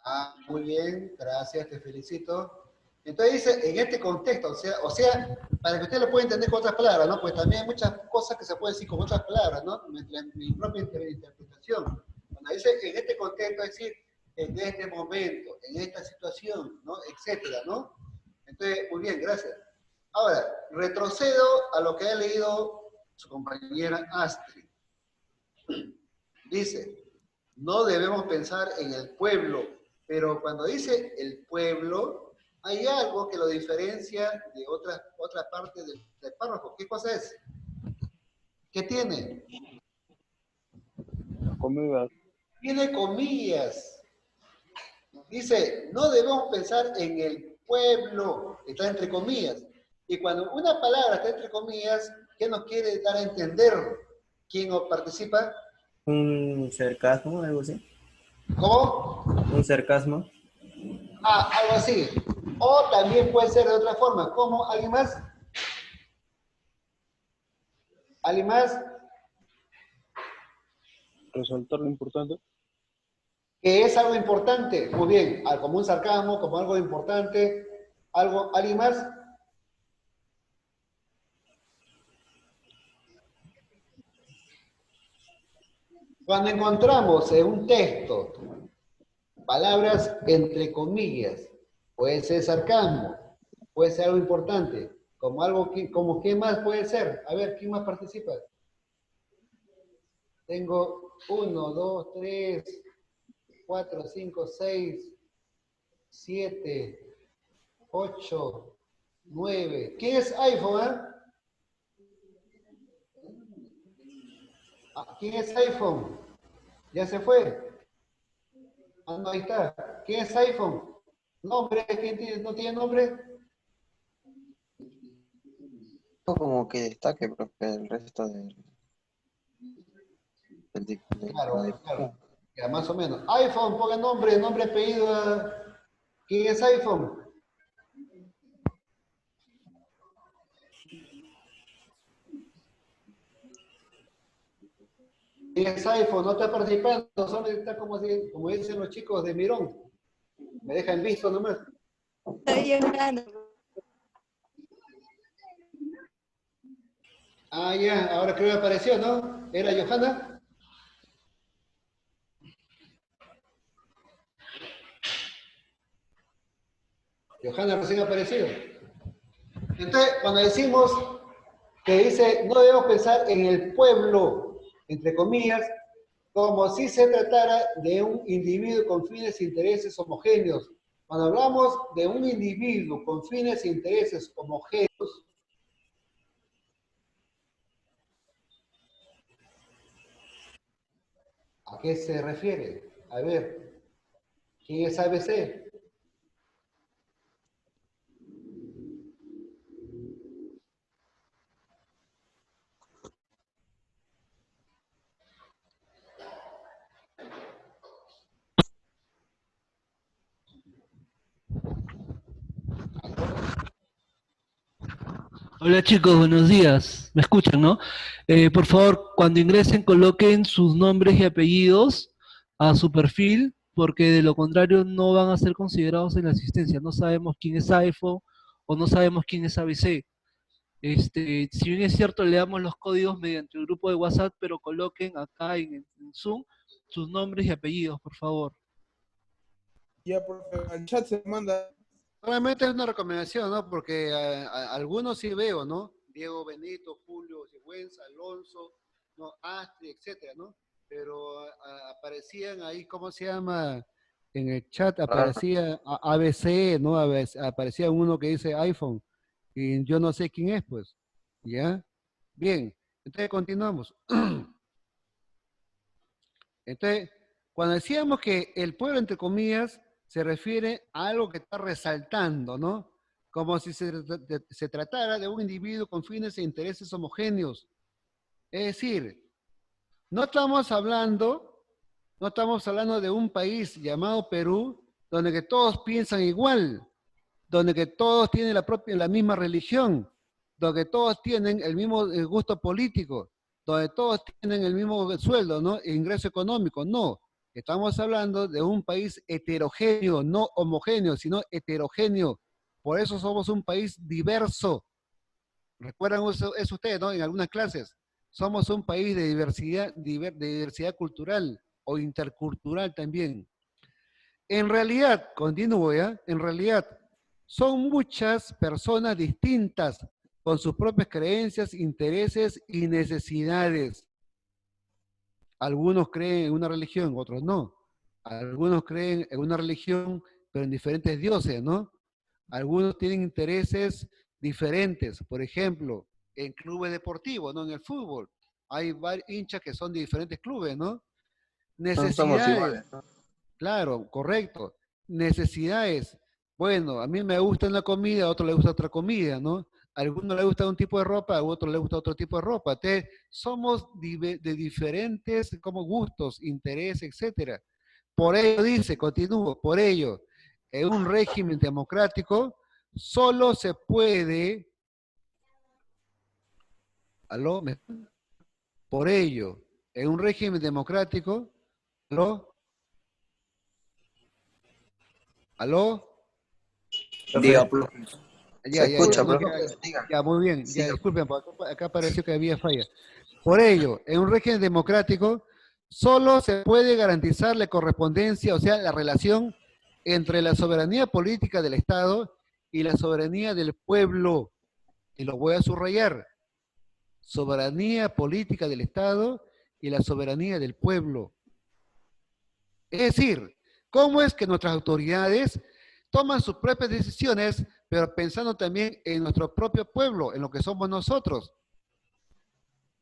Ah, muy bien, gracias, te felicito. Entonces dice, en este contexto, o sea, para que usted lo pueda entender con otras palabras, ¿no? Pues también hay muchas cosas que se pueden decir con otras palabras, ¿no? Mi propia interpretación. Cuando dice en este contexto, es decir, en este momento, en esta situación, ¿no? Etcétera, ¿no? Entonces, muy bien, gracias. Ahora, retrocedo a lo que ha leído su compañera Astrid. Dice, no debemos pensar en el pueblo, pero cuando dice el pueblo, hay algo que lo diferencia de otra parte del párrafo. ¿Qué cosa es? ¿Qué tiene? Comillas. Tiene comillas. Dice, no debemos pensar en el pueblo, está entre comillas. Y cuando una palabra está entre comillas, ¿qué nos quiere dar a entender? ¿Quién participa? Un sarcasmo, algo así. ¿Cómo? Un sarcasmo. Ah, algo así. O también puede ser de otra forma. ¿Cómo? ¿Alguien más? ¿Alguien más? Resaltar lo importante. Que es algo importante. Muy bien. Como un sarcasmo, como algo importante. ¿Alguien más? Cuando encontramos en un texto palabras entre comillas, puede ser sarcasmo, puede ser algo importante, como qué más puede ser. A ver, ¿quién más participa? Tengo 1, 2, 3, 4, 5, 6, 7, 8, 9. ¿Quién es iPhone? ¿Quién es iPhone? ¿Ya se fue? Ah, no, ahí está. ¿Quién es iPhone? ¿Nombre? ¿Quién no tiene nombre? Como que destaque, profe, el resto de Claro, la claro. Ya, más o menos. iPhone, ponga nombre, apellido. ¿Quién es iPhone? es iPhone, no está participando, solo está como dicen los chicos de Mirón. Me dejan visto nomás. Estoy llorando. Ah, ya, ahora creo que apareció, ¿no? ¿Era Johanna? Johanna recién aparecido. Entonces, cuando decimos que dice, no debemos pensar en el pueblo, entre comillas, como si se tratara de un individuo con fines e intereses homogéneos. Cuando hablamos de un individuo con fines e intereses homogéneos, ¿a qué se refiere? A ver, ¿quién es ABC? Hola chicos, buenos días. ¿Me escuchan, no? Por favor, cuando ingresen coloquen sus nombres y apellidos a su perfil, porque de lo contrario no van a ser considerados en la asistencia. No sabemos quién es iPhone o no sabemos quién es ABC. Si bien es cierto, le damos los códigos mediante el grupo de WhatsApp, pero coloquen acá en Zoom sus nombres y apellidos, por favor. Ya, profe, al chat se manda. Solamente es una recomendación, ¿no? Porque algunos sí veo, ¿no? Diego Benito, Julio Sigüenza, Alonso, ¿no? Astrid, etcétera, ¿no? Pero aparecían ahí, ¿cómo se llama? En el chat aparecía ABC, ¿no? Aparecía uno que dice iPhone. Y yo no sé quién es, pues. ¿Ya? Bien. Entonces continuamos. Entonces, cuando decíamos que el pueblo, entre comillas, se refiere a algo que está resaltando, ¿no? Como si se tratara de un individuo con fines e intereses homogéneos. Es decir, no estamos hablando de un país llamado Perú, donde que todos piensan igual, donde que todos tienen la misma religión, donde todos tienen el mismo gusto político, donde todos tienen el mismo sueldo, ¿no? E ingreso económico. No, estamos hablando de un país heterogéneo, no homogéneo, sino heterogéneo. Por eso somos un país diverso. ¿Recuerdan eso ustedes, no? En algunas clases. Somos un país de diversidad cultural o intercultural también. En realidad, continúo ya, en realidad, son muchas personas distintas con sus propias creencias, intereses y necesidades. Algunos creen en una religión, otros no. Algunos creen en una religión, pero en diferentes dioses, ¿no? Algunos tienen intereses diferentes. Por ejemplo, en clubes deportivos, ¿no? En el fútbol. Hay varios hinchas que son de diferentes clubes, ¿no? No somos Necesidades. iguales, ¿no? Claro, correcto. Necesidades. Bueno, a mí me gusta una comida, a otro le gusta otra comida, ¿no? A alguno le gusta un tipo de ropa, a otro le gusta otro tipo de ropa. Entonces, somos de diferentes como gustos, intereses, etcétera. Por ello dice, continúo, por ello, en un régimen democrático solo se puede, ¿aló? Por ello, en un régimen democrático, ¿aló? ¿Aló? Diga, profe. Ya, Se escucha, muy profe. bien. Diga. Ya, muy bien. Ya, Siga. disculpen, porque acá pareció que había falla. Por ello, en un régimen democrático, solo se puede garantizar la correspondencia, o sea, la relación entre la soberanía política del Estado y la soberanía del pueblo. Y lo voy a subrayar. Soberanía política del Estado y la soberanía del pueblo. Es decir, ¿cómo es que nuestras autoridades toman sus propias decisiones, pero pensando también en nuestro propio pueblo, en lo que somos nosotros?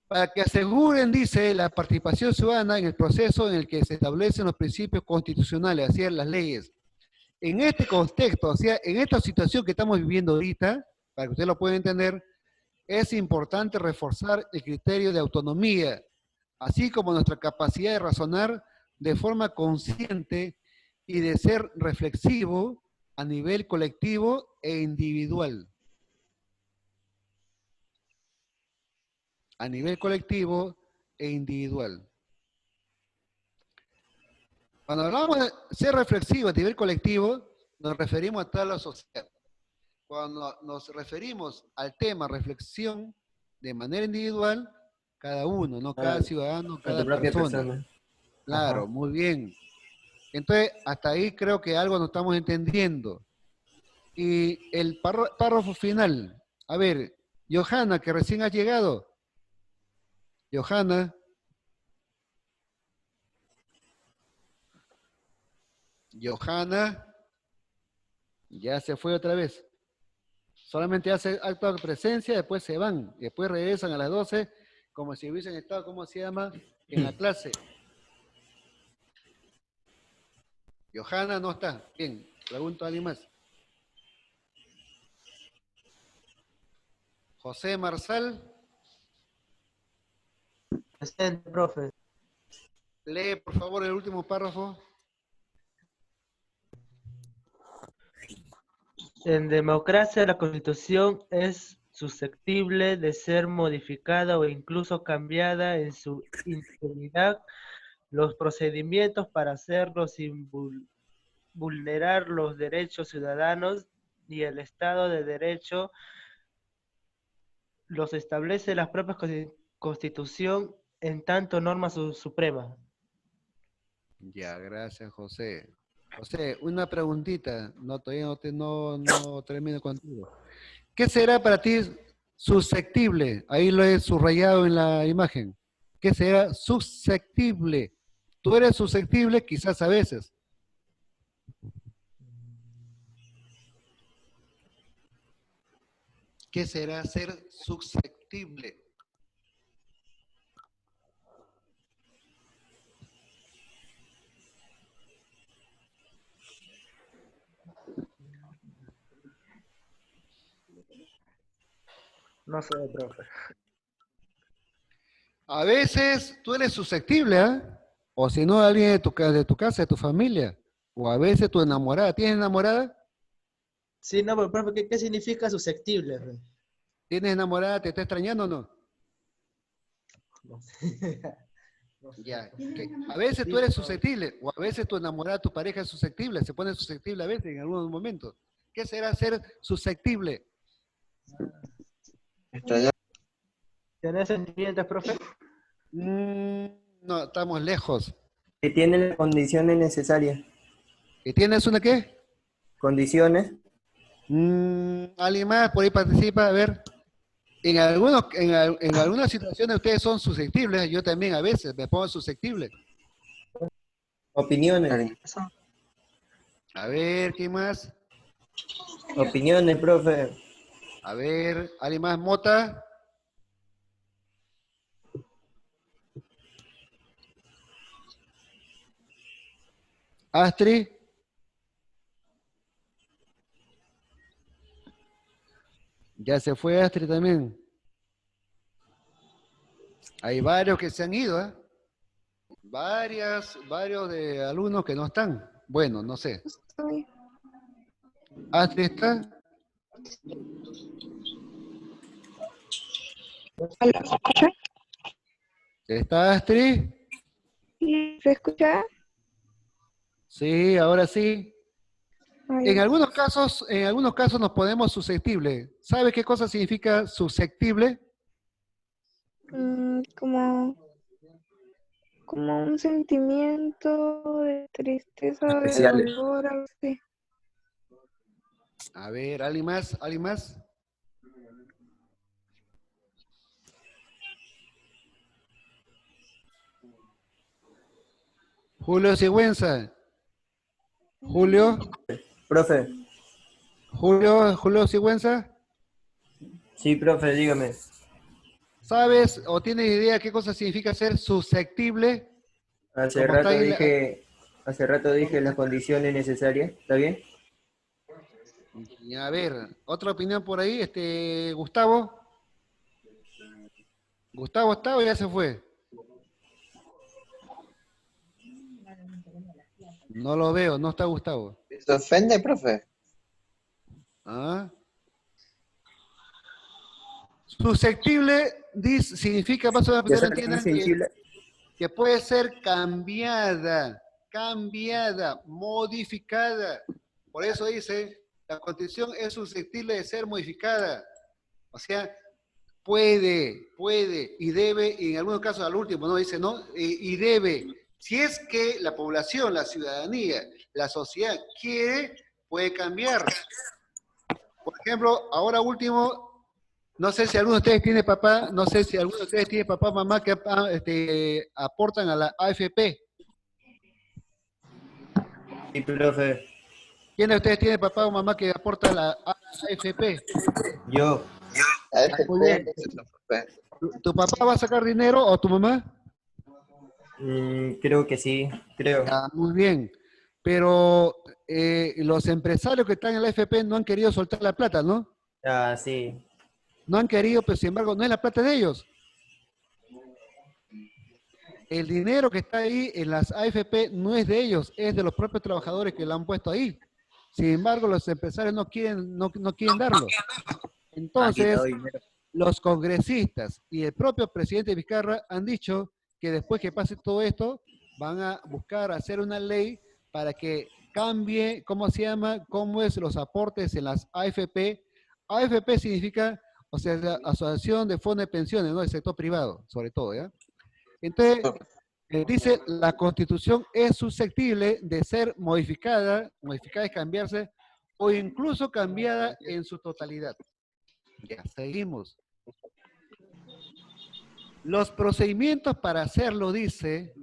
Para que aseguren, dice, la participación ciudadana en el proceso en el que se establecen los principios constitucionales, así es, las leyes. En este contexto, o sea, en esta situación que estamos viviendo ahorita, para que ustedes lo puedan entender, es importante reforzar el criterio de autonomía, así como nuestra capacidad de razonar de forma consciente y de ser reflexivo a nivel colectivo e individual. A nivel colectivo e individual. Cuando hablamos de ser reflexivo a nivel colectivo, nos referimos a toda la sociedad. Cuando nos referimos al tema reflexión de manera individual, cada uno, no cada ciudadano, A cada tu propia persona. persona. Claro, Ajá. muy bien. Entonces, hasta ahí creo que algo no estamos entendiendo. Y el párrafo final. A ver, Johanna, que recién ha llegado. Johanna. Johanna. Ya se fue otra vez. Solamente hace acto de presencia, después se van. Después regresan a las 12, como si hubiesen estado, ¿cómo se llama? En la clase. Johanna no está. Bien, pregunto a alguien más. José Marsal. Presente, profe. Lee, por favor, el último párrafo. En democracia, la Constitución es susceptible de ser modificada o incluso cambiada en su integridad. Los procedimientos para hacerlo sin vulnerar los derechos ciudadanos y el Estado de Derecho los establece la propia Constitución en tanto norma suprema. Ya, gracias, José. José, una preguntita. No, todavía no termino contigo. ¿Qué será para ti susceptible? Ahí lo he subrayado en la imagen. ¿Qué será susceptible? Tú eres susceptible quizás a veces. ¿Qué será ser susceptible? No sé, profe. A veces tú eres susceptible, ¿ah? O si no, alguien de tu casa, de tu familia. O a veces tu enamorada. ¿Tienes enamorada? Sí, no, pero profe, ¿qué significa susceptible? ¿Tienes enamorada? ¿Te está extrañando o no? No sé. Ya. A veces tú eres susceptible, o a veces tu enamorada, tu pareja es susceptible, se pone susceptible a veces en algunos momentos. ¿Qué será ser susceptible? ¿Tenés sentimientos, profe? No, estamos lejos. Que tiene las condiciones necesarias. ¿Que tienes una qué? Condiciones. ¿Alguien más por ahí participa? A ver. En algunas situaciones ustedes son susceptibles, yo también a veces me pongo susceptible. Opiniones. A ver, ¿qué más? Opiniones, profe. A ver, ¿alguien más? Mota. Astrid. Ya se fue Astrid también. Hay varios que se han ido, ¿eh? Varios de alumnos que no están. Bueno, no sé. ¿Astrid está? ¿Hola, se escucha? ¿Está Astrid? ¿Se escucha? Sí, ahora sí. Ay, En algunos casos nos ponemos susceptibles. ¿Sabe qué cosa significa susceptible? como un sentimiento de tristeza, de Especiales. dolor, algo así. A ver, ¿alguien más? ¿Alguien más? Julio Sigüenza. Julio. Profe. Julio Sigüenza. Sí, profe, dígame. ¿Sabes o tienes idea qué cosa significa ser susceptible? Hace rato dije las condiciones necesarias. ¿Está bien? Y a ver, otra opinión por ahí, Gustavo. Gustavo está o ya se fue. No lo veo, no está Gustavo. ¿Se ofende, profe? ¿Ah? Susceptible significa, más o menos, que entiendan, que puede ser cambiada. cambiada, modificada. Por eso dice, la Constitución es susceptible de ser modificada. O sea, puede, y debe, y en algunos casos al último, ¿no? Dice, ¿no? Y debe. Si es que la población, la ciudadanía, la sociedad quiere, puede cambiar. Por ejemplo, ahora último, no sé si alguno de ustedes tiene papá, no sé si alguno de ustedes tiene papá o mamá que aportan a la AFP. Sí, profe. ¿Quién de ustedes tiene papá o mamá que aporta a la AFP? Yo. Muy bien. ¿Tu papá va a sacar dinero o tu mamá? Creo que sí, creo. Ah, muy bien. Pero los empresarios que están en la AFP no han querido soltar la plata, ¿no? Ah, sí. No han querido, pero sin embargo no es la plata de ellos. El dinero que está ahí en las AFP no es de ellos, es de los propios trabajadores que lo han puesto ahí. Sin embargo, los empresarios no quieren darlo. Entonces, los congresistas y el propio presidente Vizcarra han dicho que después que pase todo esto, van a buscar hacer una ley para que cambie, ¿cómo se llama? ¿Cómo es los aportes en las AFP? AFP significa, o sea, la Asociación de Fondos de Pensiones, ¿no? Del sector privado, sobre todo, ¿ya? Entonces, dice, la Constitución es susceptible de ser modificada y cambiarse, o incluso cambiada en su totalidad. Ya, seguimos. Los procedimientos para hacerlo, dice,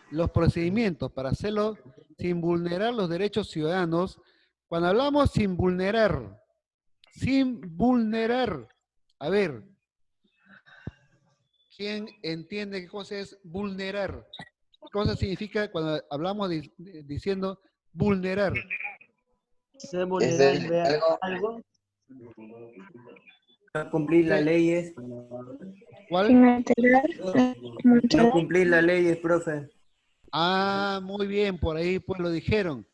los procedimientos para hacerlo sin vulnerar los derechos ciudadanos. Cuando hablamos sin vulnerar, a ver, ¿quién entiende qué cosa es vulnerar? ¿Qué cosa significa cuando hablamos diciendo vulnerar? ¿Se vulnerar algo? No cumplir las leyes. ¿Cuál? No cumplir las leyes, profe. Ah, muy bien, por ahí pues lo dijeron.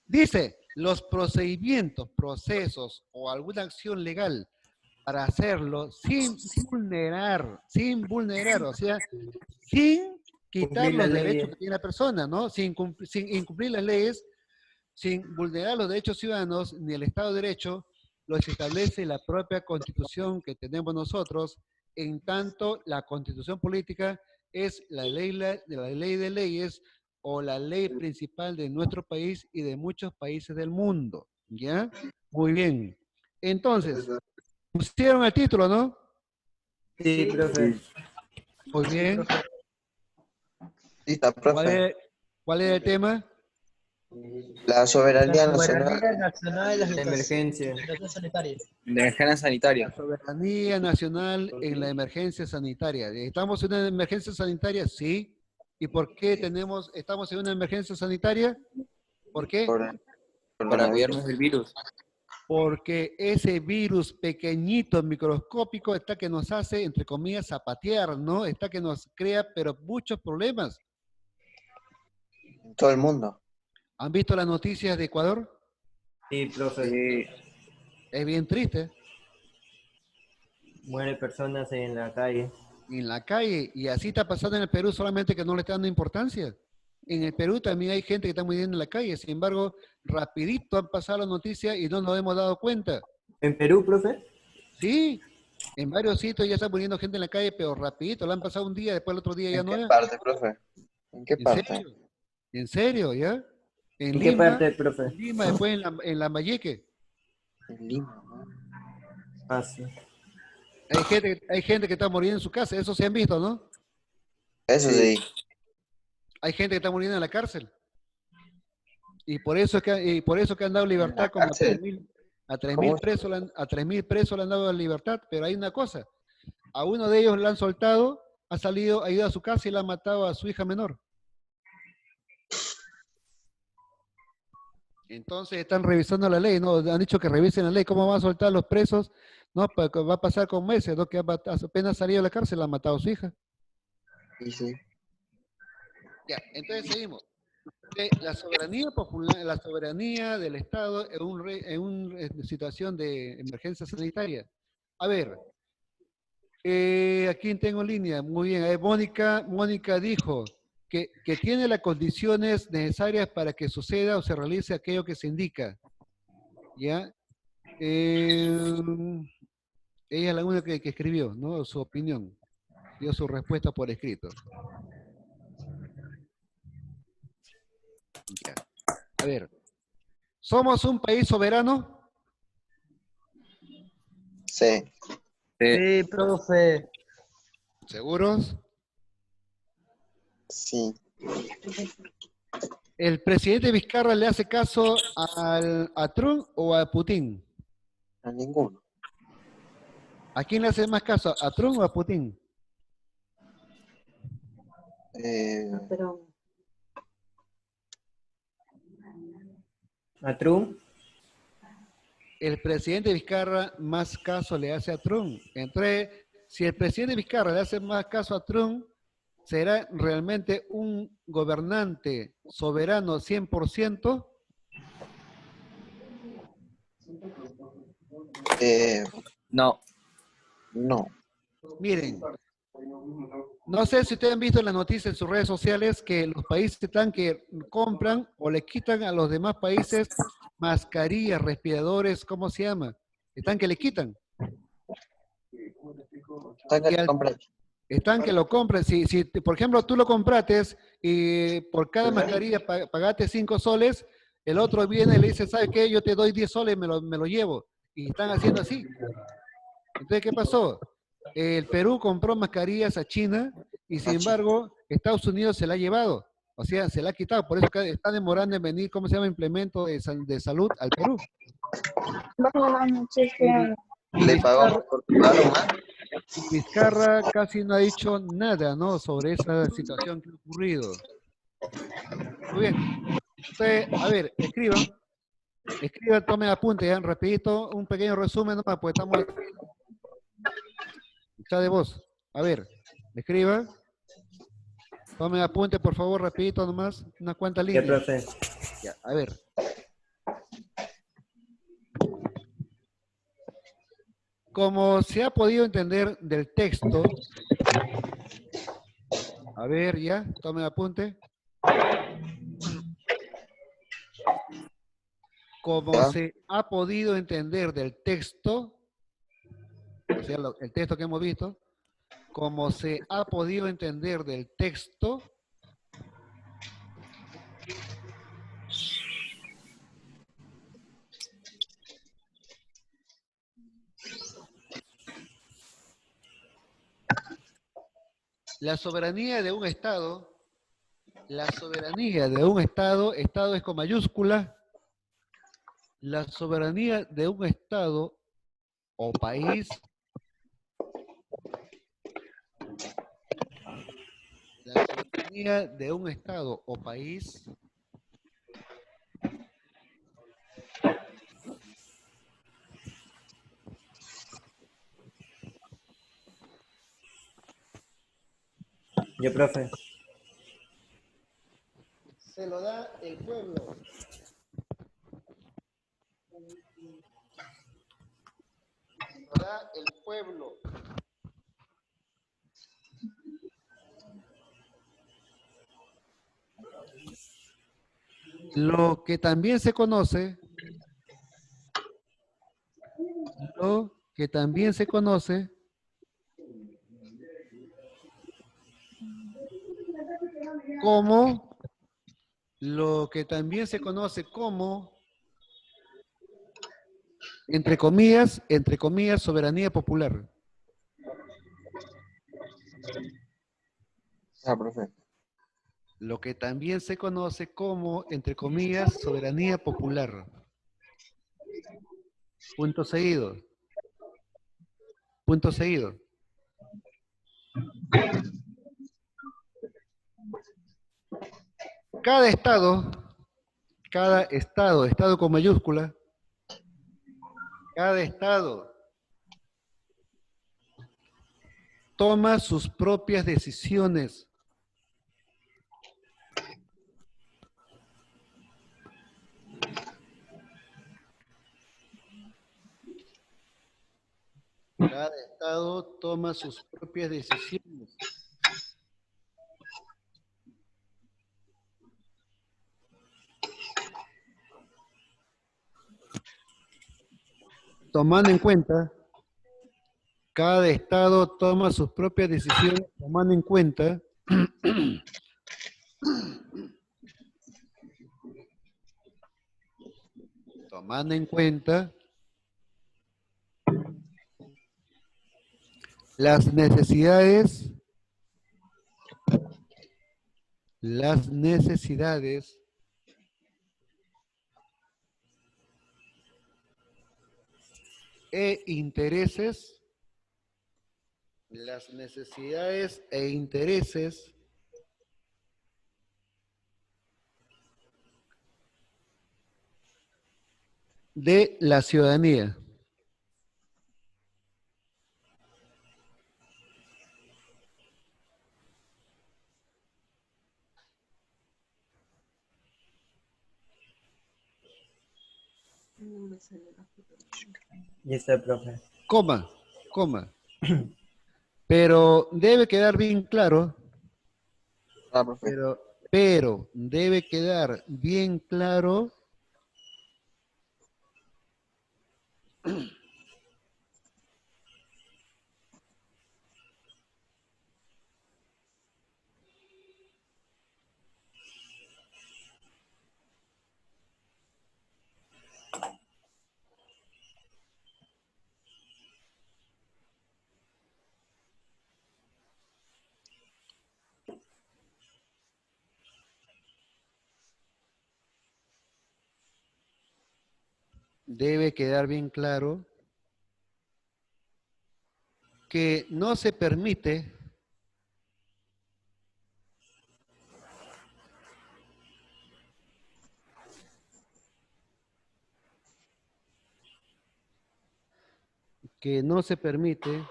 Dice, los procedimientos, procesos o alguna acción legal para hacerlo sin vulnerar, o sea, sin quitar los derechos que tiene la persona, ¿no? Sin incumplir las leyes, sin vulnerar los derechos ciudadanos ni el Estado de Derecho, los establece la propia Constitución que tenemos nosotros, en tanto la Constitución política es la ley de leyes o la ley principal de nuestro país y de muchos países del mundo, ¿ya? Muy bien. Entonces, pusieron el título, ¿no? Sí, profe. Muy bien. Sí, está, profe. ¿Cuál es el tema? La soberanía La nacional. soberanía nacional La emergencia. sanitaria. De emergencia sanitaria. La soberanía nacional en la emergencia sanitaria. ¿Estamos en una emergencia sanitaria? Sí. ¿Y por qué estamos en una emergencia sanitaria? ¿Por qué? Para cuidarnos del virus. Porque ese virus pequeñito, microscópico, está que nos hace, entre comillas, zapatear, ¿no? Está que nos crea, pero muchos problemas. En todo el mundo. ¿Han visto las noticias de Ecuador? Sí, profe. Sí. Es bien triste. Mueren personas en la calle. En la calle. Y así está pasando en el Perú, solamente que no le está dando importancia. En el Perú también hay gente que está muriendo en la calle. Sin embargo, rapidito han pasado las noticias y no nos hemos dado cuenta. ¿En Perú, profe? Sí. En varios sitios ya está muriendo gente en la calle, pero rapidito. Lo han pasado un día, después el otro día ya no ¿En qué es. parte, profe? ¿En qué parte? Serio? ¿En serio, ya? ¿En qué parte, profe? En Lima, después en Lambayeque. En Lima. Ah, sí. Hay gente que está muriendo en su casa, eso se han visto, ¿no? Eso sí. Hay gente que está muriendo en la cárcel. Y por eso es que han dado libertad como a 3.000 presos, a 3.000 presos le han dado libertad, pero hay una cosa, a uno de ellos le han soltado, ha salido, ha ido a su casa y le han matado a su hija menor. Entonces están revisando la ley, ¿no? Han dicho que revisen la ley, ¿cómo van a soltar a los presos? No, va a pasar con meses, ¿no? Que apenas salido de la cárcel le han matado a su hija. Sí, sí. Ya, entonces seguimos. La soberanía popular, la soberanía del Estado en una situación de emergencia sanitaria. A ver, ¿a quién tengo en línea? Muy bien, Mónica dijo que tiene las condiciones necesarias para que suceda o se realice aquello que se indica. ¿Ya? Ella es la única que escribió, ¿no? Su opinión. Dio su respuesta por escrito. Ya. A ver. ¿Somos un país soberano? Sí. Sí, profe. ¿Seguros? Sí. ¿El presidente Vizcarra le hace caso a Trump o a Putin? A ninguno. ¿A quién le hace más caso? ¿A Trump o a Putin? ¿A Trump? El presidente Vizcarra más caso le hace a Trump. Si el presidente Vizcarra le hace más caso a Trump, ¿será realmente un gobernante soberano 100%? No. No. Miren, no sé si ustedes han visto en las noticias en sus redes sociales que los países están que compran o le quitan a los demás países mascarillas, respiradores, ¿cómo se llama? Están que le quitan. Están que lo compran. Si, por ejemplo, tú lo comprates y por cada mascarilla pagaste 5 soles, el otro viene y le dice, ¿sabes qué? Yo te doy 10 soles y me lo llevo. Y están haciendo así. Entonces, ¿qué pasó? El Perú compró mascarillas a China y sin embargo Estados Unidos se la ha llevado, o sea, se la ha quitado, por eso que está demorando en venir, ¿cómo se llama? Implemento de salud al Perú. Y Vizcarra casi no ha dicho nada, ¿no? Sobre esa situación que ha ocurrido. Muy bien. Entonces, a ver, escriban, tomen apunte, ya, rapidito, un pequeño resumen nomás, pues estamos de voz. A ver, escriba. Tomen apunte, por favor, rapidito nomás. Unas cuantas líneas. Ya, profe. Ya, a ver. Como se ha podido entender del texto. A ver, ya, tomen apunte. Como se ha podido entender del texto, o sea, el texto que hemos visto, como se ha podido entender del texto, la soberanía de un Estado, Estado es con mayúscula, la soberanía de un Estado o país, la soberanía de un Estado o país Yo, profe. se lo da el pueblo. Se lo da el pueblo. Lo que también se conoce como entre comillas, soberanía popular. Profe. Lo que también se conoce como, entre comillas, soberanía popular. Punto seguido. Punto seguido. Cada estado con mayúscula, cada estado toma sus propias decisiones. Cada estado toma sus propias decisiones. tomando en cuenta, cada estado toma sus propias decisiones tomando en cuenta tomando en cuenta las necesidades e intereses, de la ciudadanía. Ya está, profe. Coma. Pero debe quedar bien claro, Ah, profe. pero debe quedar bien claro que no se permite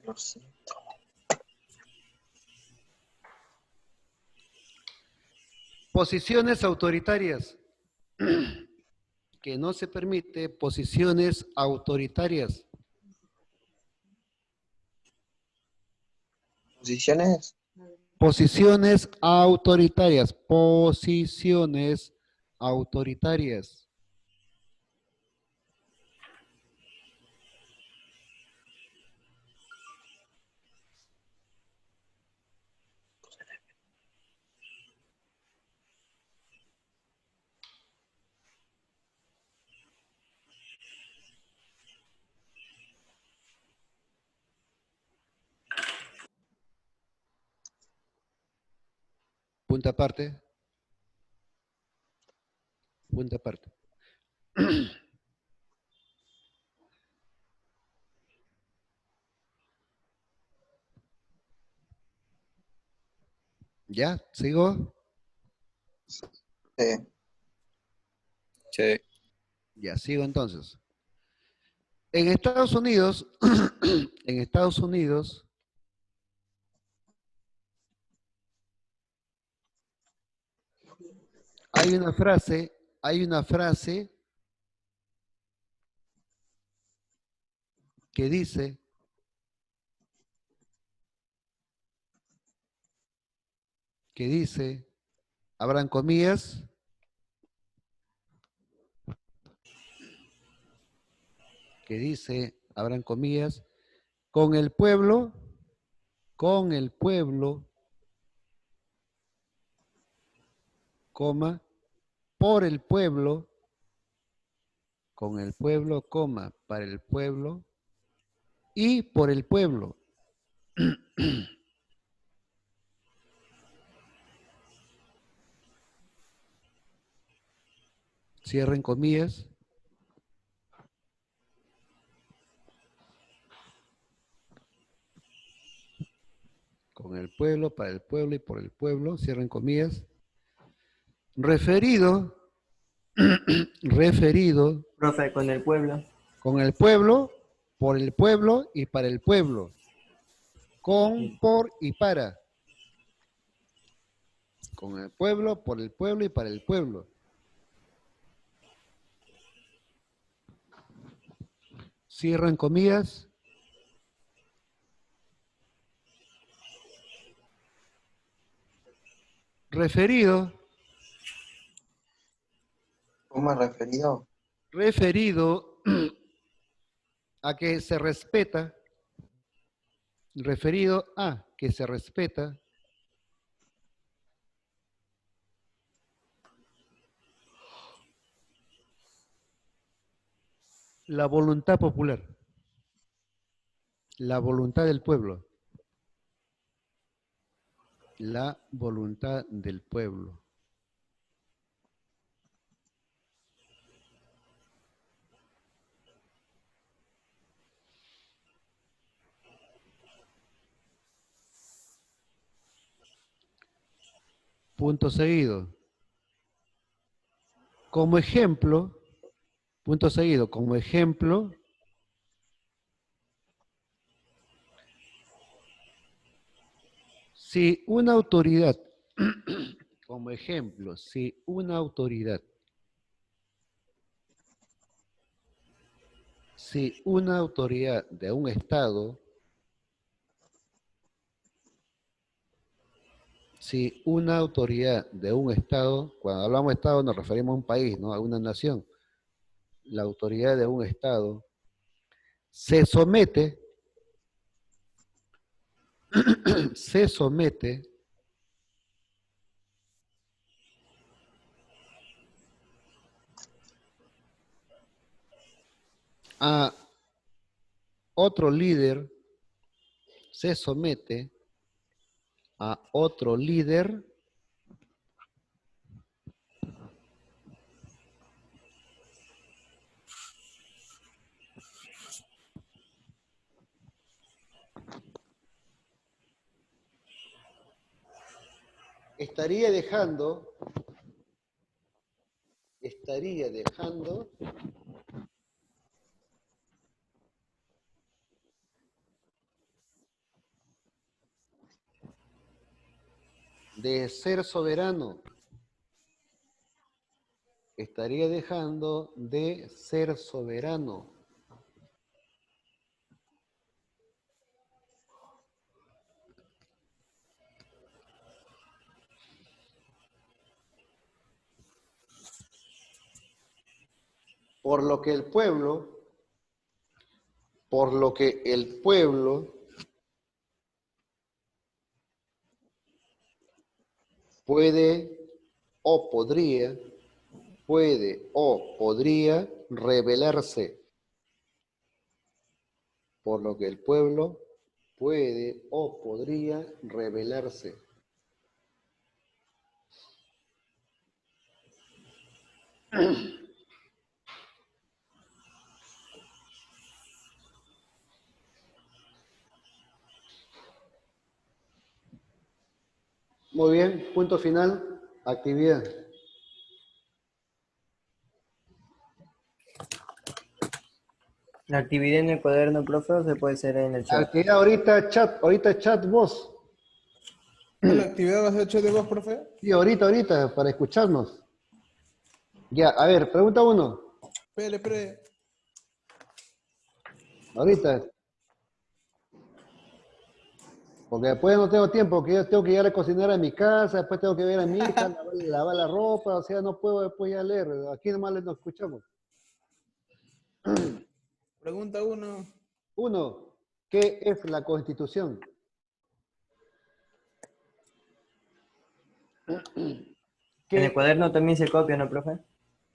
Lo siento. posiciones autoritarias. Que no se permite posiciones autoritarias. ¿Posiciones? Posiciones autoritarias. Posiciones autoritarias. Punta aparte. Punta aparte. ¿Ya? ¿Sigo? Sí. Sí. Ya, sigo entonces. En Estados Unidos, en Estados Unidos, hay una frase que dice, abran comillas, abran comillas, con el pueblo, coma, por el pueblo, con el pueblo, coma, para el pueblo y por el pueblo. Cierren comillas. Con el pueblo, para el pueblo y por el pueblo, cierren comillas. Referido, Profe, con el pueblo. con el pueblo, por el pueblo y para el pueblo. Con, por y para. Con el pueblo, por el pueblo y para el pueblo. Cierran comillas. Referido, ¿Cómo es referido? Referido a que se respeta, referido a que se respeta la voluntad popular, la voluntad del pueblo, la voluntad del pueblo. Punto seguido. Como ejemplo, punto seguido, como ejemplo, si una autoridad, como ejemplo, si una autoridad, de un Estado, si una autoridad de un Estado, cuando hablamos de Estado nos referimos a un país, ¿no? A una nación, la autoridad de un Estado se somete, se somete a otro líder, se somete a otro líder estaría dejando de ser soberano, estaría dejando de ser soberano. Por lo que el pueblo puede o podría rebelarse. Por lo que el pueblo puede o podría rebelarse. Muy bien, punto final, actividad. La actividad en el cuaderno, profe, o se puede hacer en el chat. Actividad ahorita chat voz. ¿La actividad va a ser chat de voz, profe? Sí, ahorita, para escucharnos. Ya, a ver, pregunta 1. Espere. Ahorita. Porque después no tengo tiempo, porque yo tengo que ir a cocinar a mi casa, después tengo que ver a mi hija, lavar la ropa, o sea, no puedo después ya leer. Aquí nomás nos escuchamos. Pregunta 1. 1. ¿Qué es la Constitución? En el cuaderno también se copia, ¿no, profe?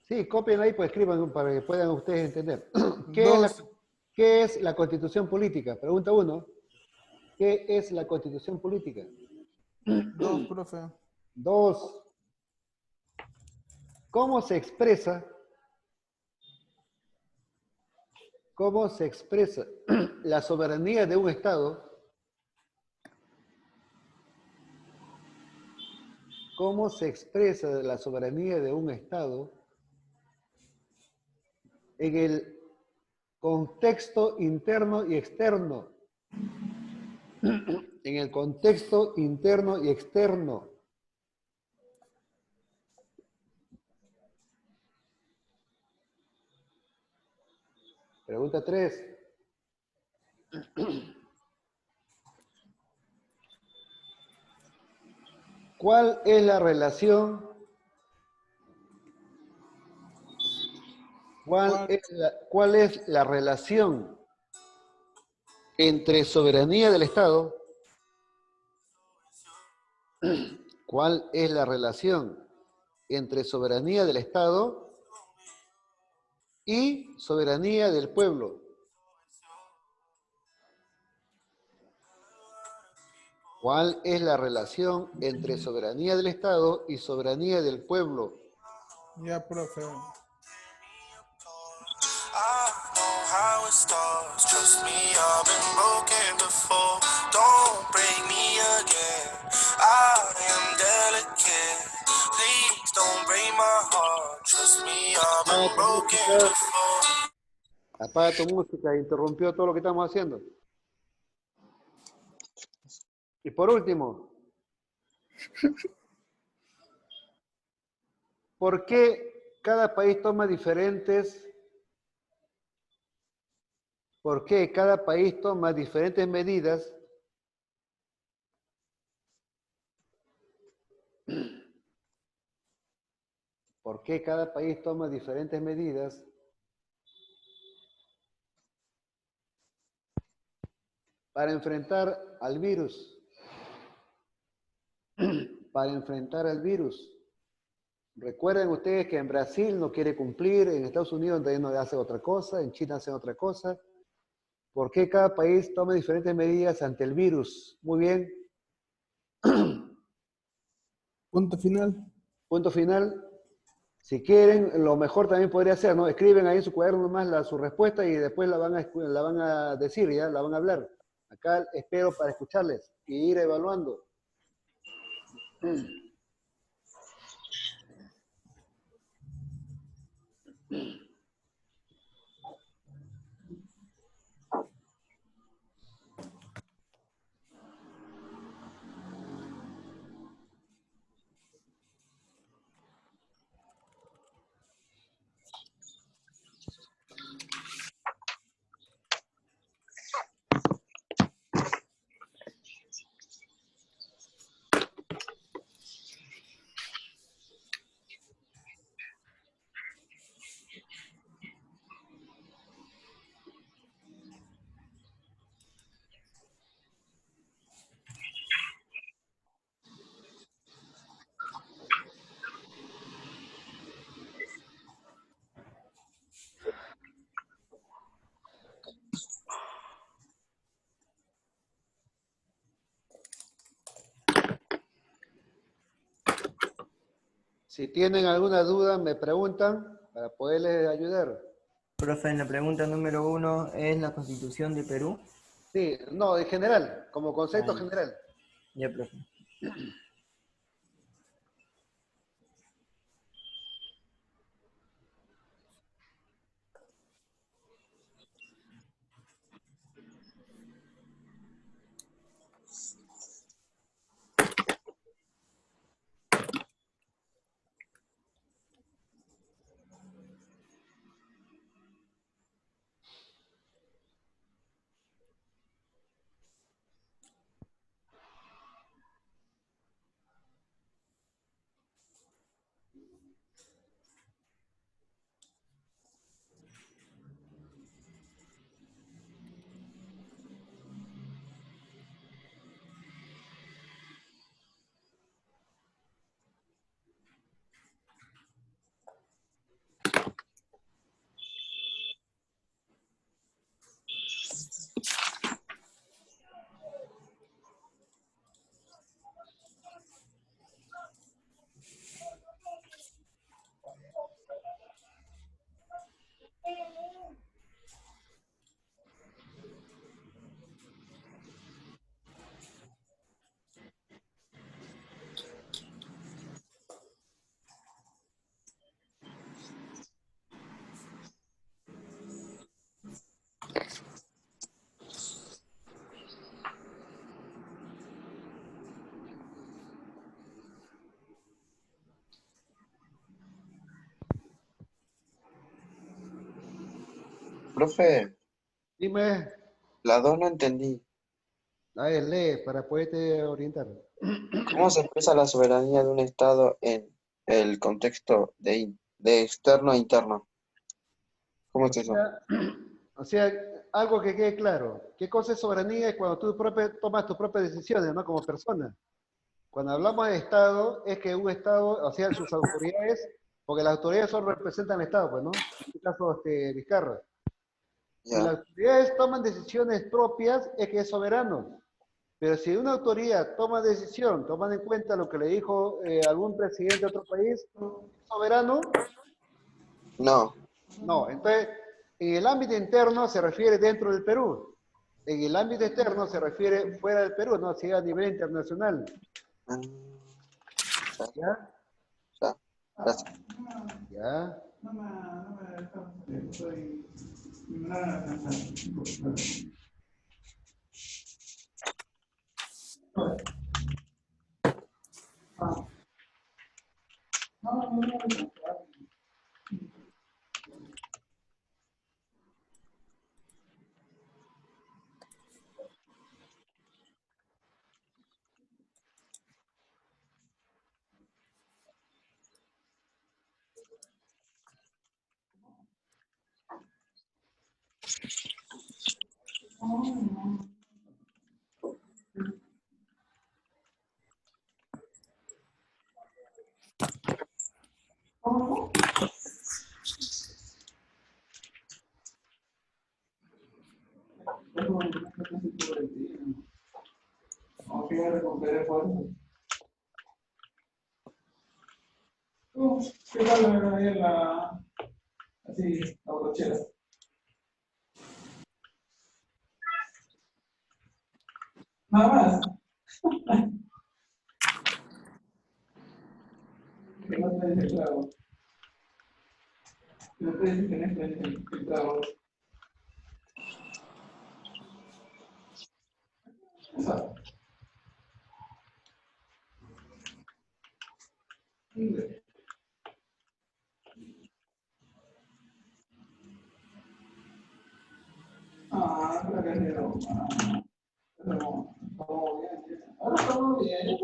Sí, copien ahí, pues escriban para que puedan ustedes entender. 2. ¿Qué es la Constitución política? Pregunta 1. ¿Qué es la Constitución política? 2, profe. 2. ¿Cómo se expresa la soberanía de un Estado? ¿Cómo se expresa la soberanía de un Estado en el contexto interno y externo? En el contexto interno y externo. Pregunta 3. ¿Cuál es la relación ¿Cuál es la relación entre soberanía del Estado? ¿Cuál es la relación entre soberanía del Estado y soberanía del pueblo? ¿Cuál es la relación entre soberanía del Estado y soberanía del pueblo? Ya, profe. Apaga tu música, interrumpió todo lo que estamos haciendo. Y por último, ¿por qué cada país toma diferentes? ¿Por qué cada país toma diferentes medidas? ¿Por qué cada país toma diferentes medidas para enfrentar al virus? Para enfrentar al virus. Recuerden ustedes que en Brasil no quiere cumplir, en Estados Unidos también no hace otra cosa, en China hace otra cosa. ¿Por qué cada país toma diferentes medidas ante el virus? Muy bien. Punto final. Punto final. Si quieren, lo mejor también podría ser, ¿no? Escriben ahí en su cuaderno nomás su respuesta y después la van a decir, ya, la van a hablar. Acá espero para escucharles y ir evaluando. Si tienen alguna duda, me preguntan para poderles ayudar. Profe, en la pregunta número 1, ¿es la Constitución de Perú? Sí, no, en general, como concepto general. Ya, profe. Profe, Dime, la 2 no entendí. a ver, lee para poderte orientar. ¿Cómo se expresa la soberanía de un Estado en el contexto de externo e interno? ¿Cómo es eso? O sea, algo que quede claro. ¿Qué cosa es soberanía? Es cuando tú tomas tus propias decisiones, ¿no? Como persona. Cuando hablamos de Estado, es que un Estado, o sea, sus autoridades, porque las autoridades solo representan al Estado, pues, ¿no? En este caso, Vizcarra. Si Ya. las autoridades toman decisiones propias, es que es soberano. Pero si una autoridad toma decisión, tomando en cuenta lo que le dijo algún presidente de otro país, ¿es soberano? No. No. Entonces, en el ámbito interno se refiere dentro del Perú. En el ámbito externo se refiere fuera del Perú, no, si a nivel internacional. ¿Ya? Ya. Gracias. ¿Ya? Aunque ya recuperé fuerza. ¿Qué tal ahí en la, así, la borrachera? Nada más. Que no te dice claro. Que no te dice que no te dice claro. Exacto. Ah, creo que es pero estamos bien. Ahora estamos bien.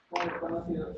¿Cómo están las ideas?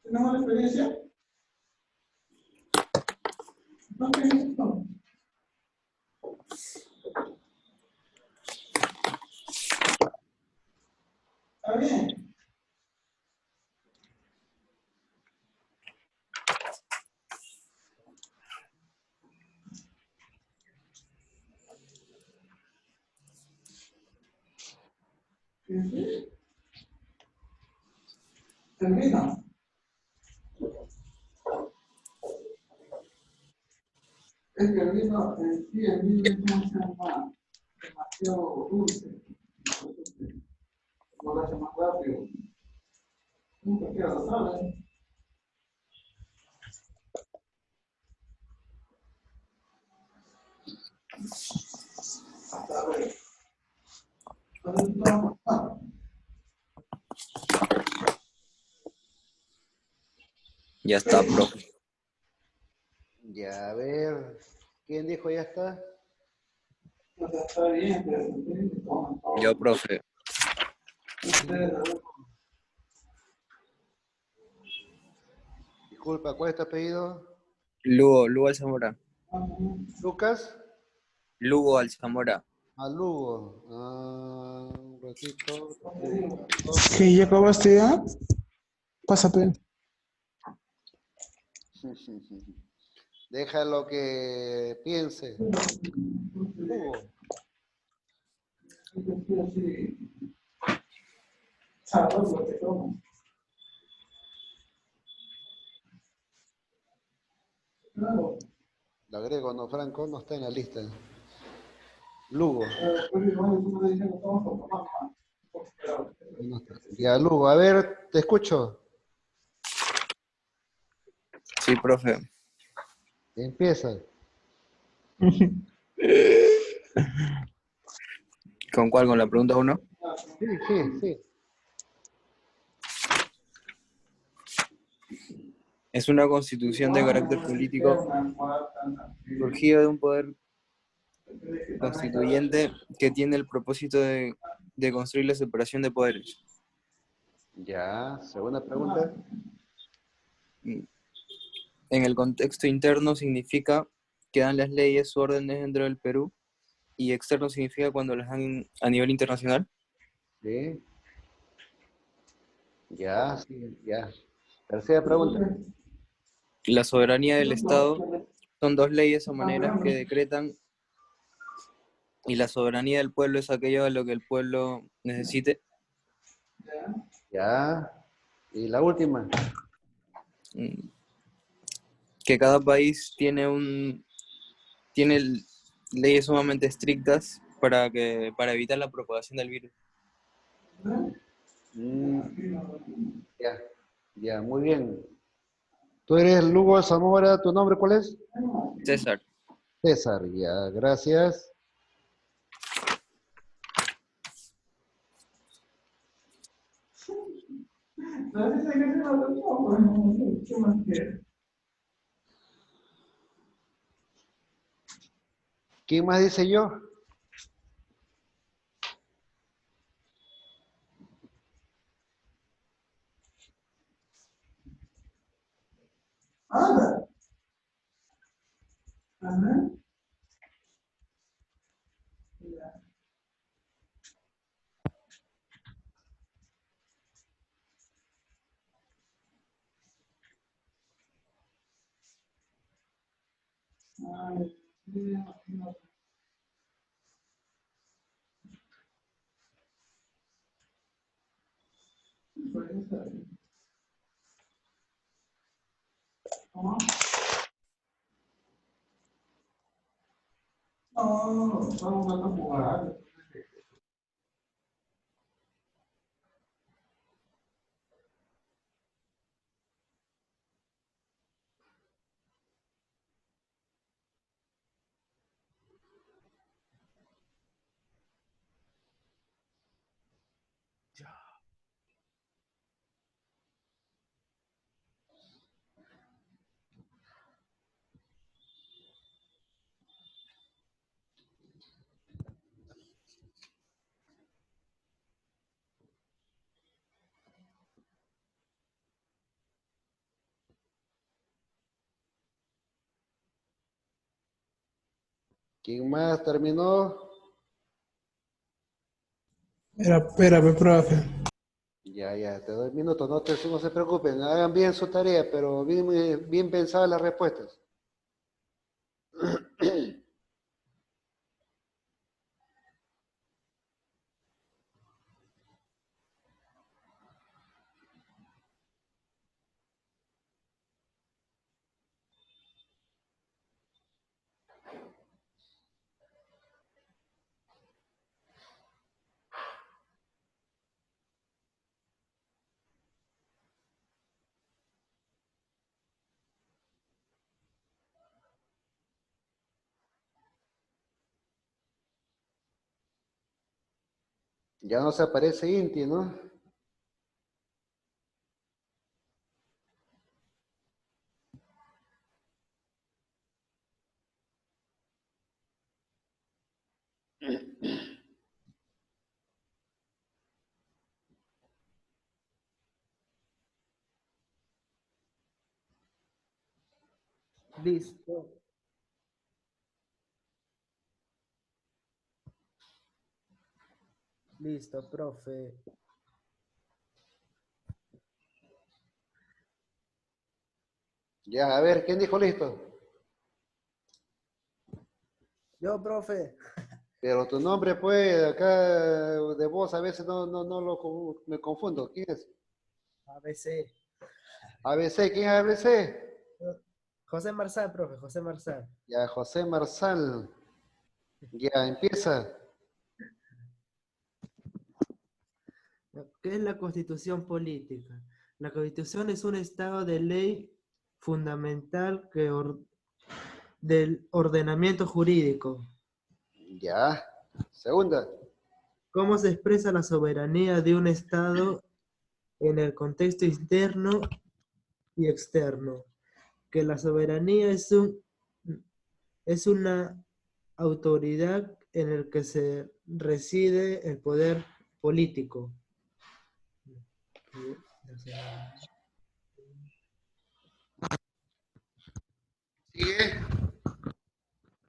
¿Tenemos la experiencia? No, no. Está bien. Termina. Es que el vino en sí, el vino es demasiado dulce. Entonces, lo hace más rápido. Nunca queda, lo sabe. A ver. Ya está, profe. Ya, a ver. ¿Quién dijo ya está? Está bien, pero Yo, profe. Disculpa, ¿cuál es tu apellido? Lugo Alzamora. ¿Lucas? Lugo Alzamora. Ah, Lugo. Ah, un ratito. Sí, ¿ya acabaste ya? Pásate. Déjalo que piense. Lugo. Lo agrego, no, Franco no está en la lista. Lugo. No está. Ya, Lugo, a ver, te escucho. Sí, profe. Empieza. ¿Con cuál? ¿Con la pregunta 1? Sí, sí, sí. Es una constitución de carácter político surgida de un poder constituyente que tiene el propósito de construir la separación de poderes. Ya, segunda pregunta. En el contexto interno significa que dan las leyes o órdenes dentro del Perú, y externo significa cuando las dan a nivel internacional. Sí. Ya, sí, ya. Tercera pregunta. La soberanía del Estado son dos leyes o maneras que decretan, y la soberanía del pueblo es aquello a lo que el pueblo necesite. Ya. Y la última. Que cada país tiene leyes sumamente estrictas para evitar la propagación del virus. Ya, ya, muy bien. Tú eres Lugo Zamora, ¿tu nombre cuál es? César. César, ya, gracias. ¿Quién más dice yo? ¿Quién más terminó? Espérame, profe. Ya, ya, te doy minutos, no se preocupen, hagan bien su tarea, pero bien, bien pensadas las respuestas. Ya no se aparece Inti, ¿no? Listo. Listo, profe. Ya, a ver, ¿quién dijo listo? Yo, profe. Pero tu nombre, pues, acá de vos a veces me confundo. ¿Quién es? ABC. ABC, ¿quién es ABC? José Marzal, profe, José Marzal. Ya, José Marzal. Ya, empieza. ¿Qué es la constitución política? La constitución es un estado de ley fundamental del ordenamiento jurídico. Ya. Segunda. ¿Cómo se expresa la soberanía de un estado en el contexto interno y externo? Que la soberanía es una autoridad en el que se reside el poder político. Sigue.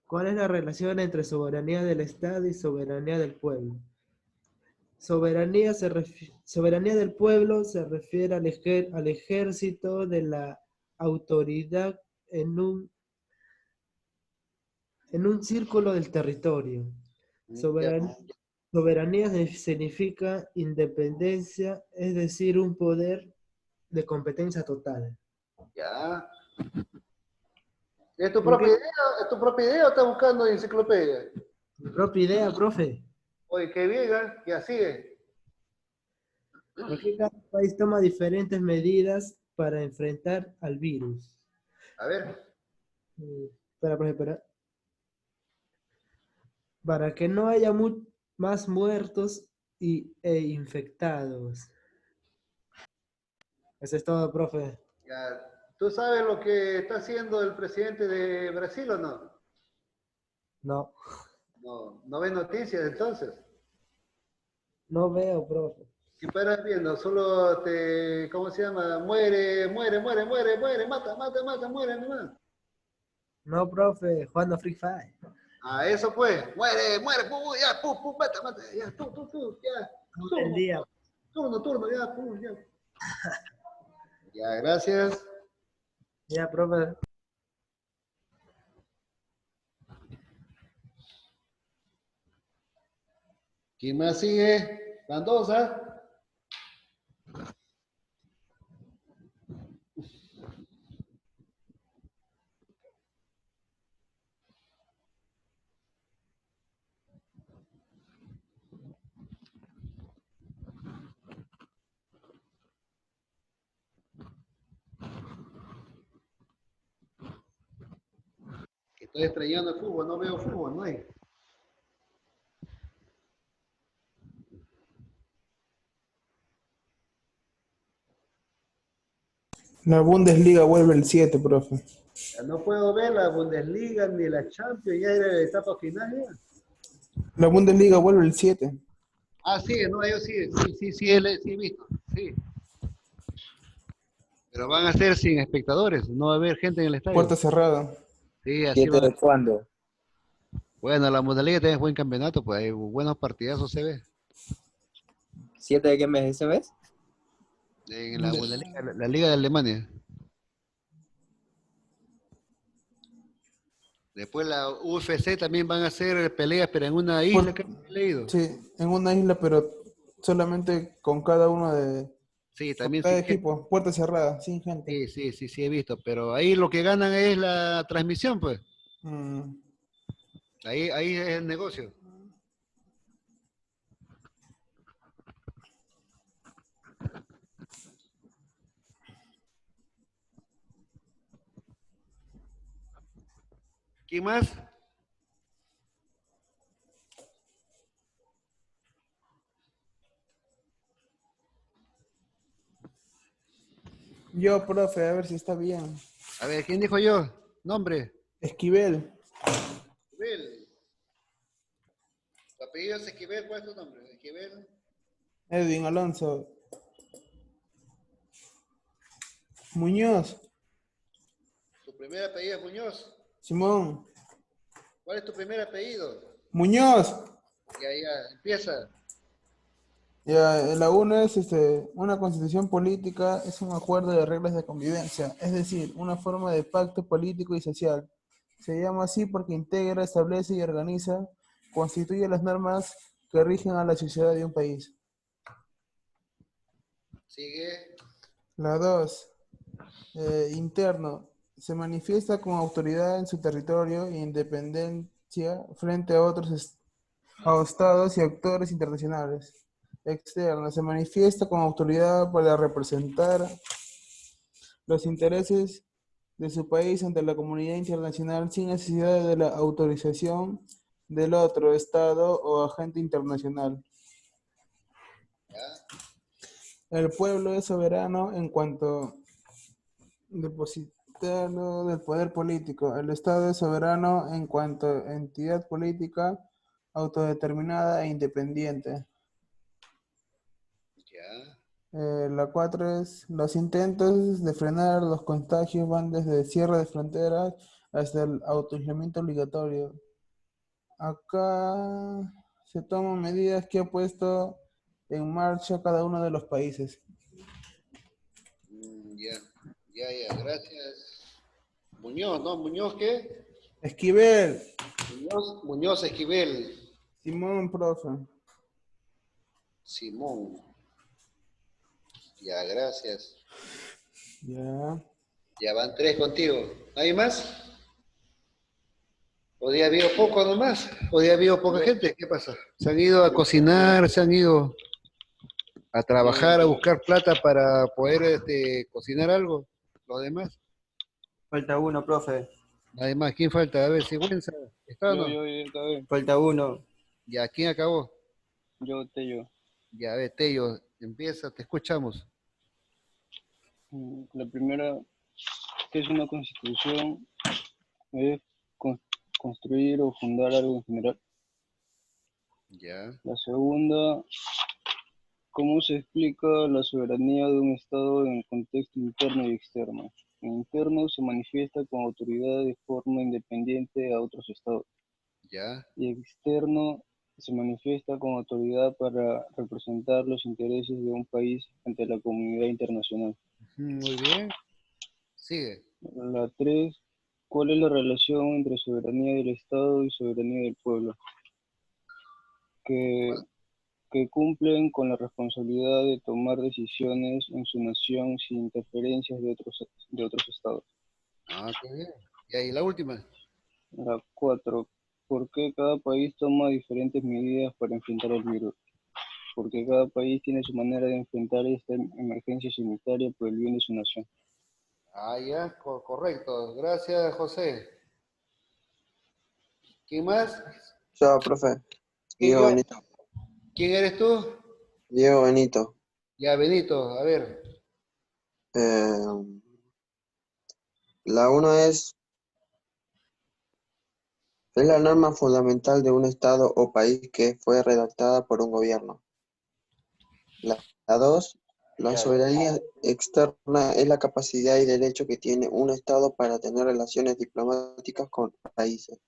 ¿Cuál es la relación entre soberanía del Estado y soberanía del pueblo? Soberanía del pueblo se refiere al ejército de la autoridad en un círculo del territorio. Soberanía significa independencia, es decir, un poder de competencia total. Ya. ¿Es tu propia idea? ¿Es tu propia idea o estás buscando enciclopedia? Mi propia idea, profe. Oye, qué bien, ¿eh? Ya sigue. Porque cada país toma diferentes medidas para enfrentar al virus. A ver. Espera, profe, espera. Para que no haya más muertos e infectados. Eso es todo, profe. Ya. ¿Tú sabes lo que está haciendo el presidente de Brasil o no? No. No ves noticias entonces. No veo, profe. ¿Qué paras viendo? Solo ¿cómo se llama? Muere, mata, muere nomás. No, profe, jugando Free Fire. Ah, eso pues. Muere, ya, mata, ya, ya. El día. Turno, ya, ya. Ya, gracias. Ya, profe. ¿Quién más sigue? Mendoza. Estoy extrañando el fútbol, no veo fútbol, no hay. La Bundesliga vuelve el 7, profe. No puedo ver la Bundesliga ni la Champions, ya era la etapa final ya. La Bundesliga vuelve el 7. Ah, sí, no, yo sí he visto, sí. Pero van a ser sin espectadores, no va a haber gente en el estadio. Puerta cerrada. Sí, así ¿7 va. de cuándo? Bueno, la Bundesliga tiene buen campeonato, pues hay buenos partidazos se ve. ¿7 de qué mes ese mes? En la Bundesliga, la Liga de Alemania. Después la UFC también van a hacer peleas, pero en una isla que he leído. Sí, en una isla, pero solamente con cada uno de... Sí, también cada sí. equipo, puerta cerrada, sin gente. Sí, he visto. Pero ahí lo que ganan es la transmisión, pues. Ahí es el negocio. ¿Quién más? Yo, profe, a ver si está bien. A ver, ¿quién dijo yo? Nombre. Esquivel. Esquivel. ¿Tu apellido es Esquivel? ¿Cuál es tu nombre? Esquivel. Edwin Alonso. Muñoz. ¿Tu primer apellido es Muñoz? Simón. ¿Cuál es tu primer apellido? Muñoz. Ya, empieza. Ya, la UNA es una constitución política, es un acuerdo de reglas de convivencia, es decir, una forma de pacto político y social. Se llama así porque integra, establece y organiza constituye las normas que rigen a la sociedad de un país. Sigue. La 2. Interno. Se manifiesta como autoridad en su territorio e independencia frente a otros a estados y actores internacionales. Externo. Se manifiesta como autoridad para representar los intereses de su país ante la comunidad internacional sin necesidad de la autorización del otro estado o agente internacional. El pueblo es soberano en cuanto depositario del poder político. El Estado es soberano en cuanto entidad política autodeterminada e independiente. La 4 es, los intentos de frenar los contagios van desde el cierre de fronteras hasta el autoaislamiento obligatorio. Acá se toman medidas que ha puesto en marcha cada uno de los países. Ya, gracias. Muñoz, ¿no? ¿Muñoz qué? Esquivel. Muñoz Esquivel. Simón, profe. Simón. Ya, gracias. Ya. Ya van 3 contigo. ¿Hay más? ¿O día ha habido poco nomás? ¿O día ha habido poca gente? ¿Qué pasa? ¿Se han ido a cocinar? ¿Se han ido a trabajar, a buscar plata para poder cocinar algo? ¿Los demás? Falta uno, profe. Además, ¿quién falta? A ver, Sigüenza. ¿Está o no? Yo acabé. Falta uno. Ya, ¿quién acabó? Tello. Ya, a ver, Tello, empieza, te escuchamos. La primera, ¿qué es una constitución? Es construir o fundar algo en general. Ya. La segunda, ¿cómo se explica la soberanía de un Estado en contexto interno y externo? En interno se manifiesta como autoridad de forma independiente a otros Estados. Ya. Y externo se manifiesta como autoridad para representar los intereses de un país ante la comunidad internacional. Muy bien. Sigue. La 3, ¿cuál es la relación entre soberanía del Estado y soberanía del pueblo? Que cumplen con la responsabilidad de tomar decisiones en su nación sin interferencias de otros estados. Ah, qué bien. Y ahí la última. La 4, ¿por qué cada país toma diferentes medidas para enfrentar el virus? Porque cada país tiene su manera de enfrentar esta emergencia sanitaria por el bien de su nación. Ah, ya, correcto. Gracias, José. ¿Quién más? Yo, profe. ¿Quién Diego yo? Benito. ¿Quién eres tú? Diego Benito. Ya, Benito, a ver. La 1 es la norma fundamental de un Estado o país que fue redactada por un gobierno. La 2, la Ya. soberanía externa es la capacidad y derecho que tiene un Estado para tener relaciones diplomáticas con países.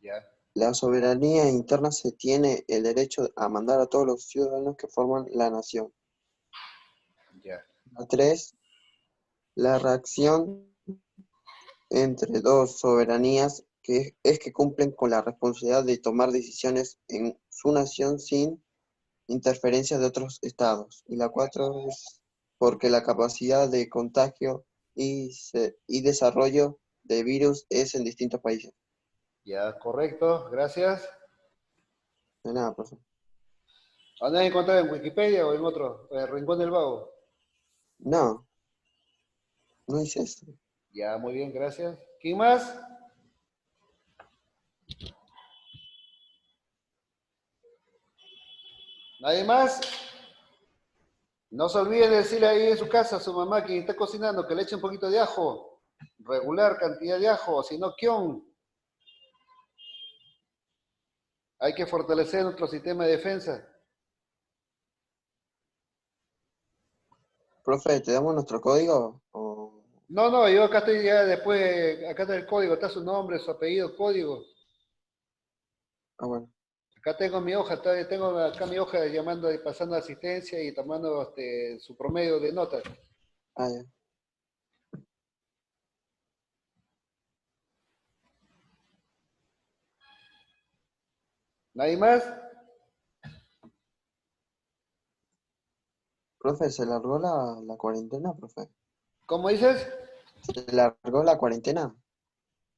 Ya. La soberanía interna se tiene el derecho a mandar a todos los ciudadanos que forman la nación. Ya. La 3, la reacción entre dos soberanías es que cumplen con la responsabilidad de tomar decisiones en su nación sin interferencia de otros estados. Y la 4 es porque la capacidad de contagio y desarrollo de virus es en distintos países. Ya, correcto. Gracias. De nada, profesor. ¿Dónde has encontrado en Wikipedia o en otro? Rincón del Vago. No, no hice eso. Ya, muy bien, gracias. ¿Quién más? ¿Nadie más? No se olviden de decirle ahí en su casa a su mamá que está cocinando que le eche un poquito de ajo. Regular cantidad de ajo, si no, kion. Hay que fortalecer nuestro sistema de defensa. Profe, ¿te damos nuestro código? ¿O... No, yo acá estoy ya después, acá está el código, está su nombre, su apellido, código. Ah, bueno. Acá tengo mi hoja, tengo acá mi hoja llamando y pasando asistencia y tomando su promedio de notas. Ah, ya. ¿Nadie más? Profe, ¿se largó la cuarentena, profe? ¿Cómo dices? ¿Se largó la cuarentena?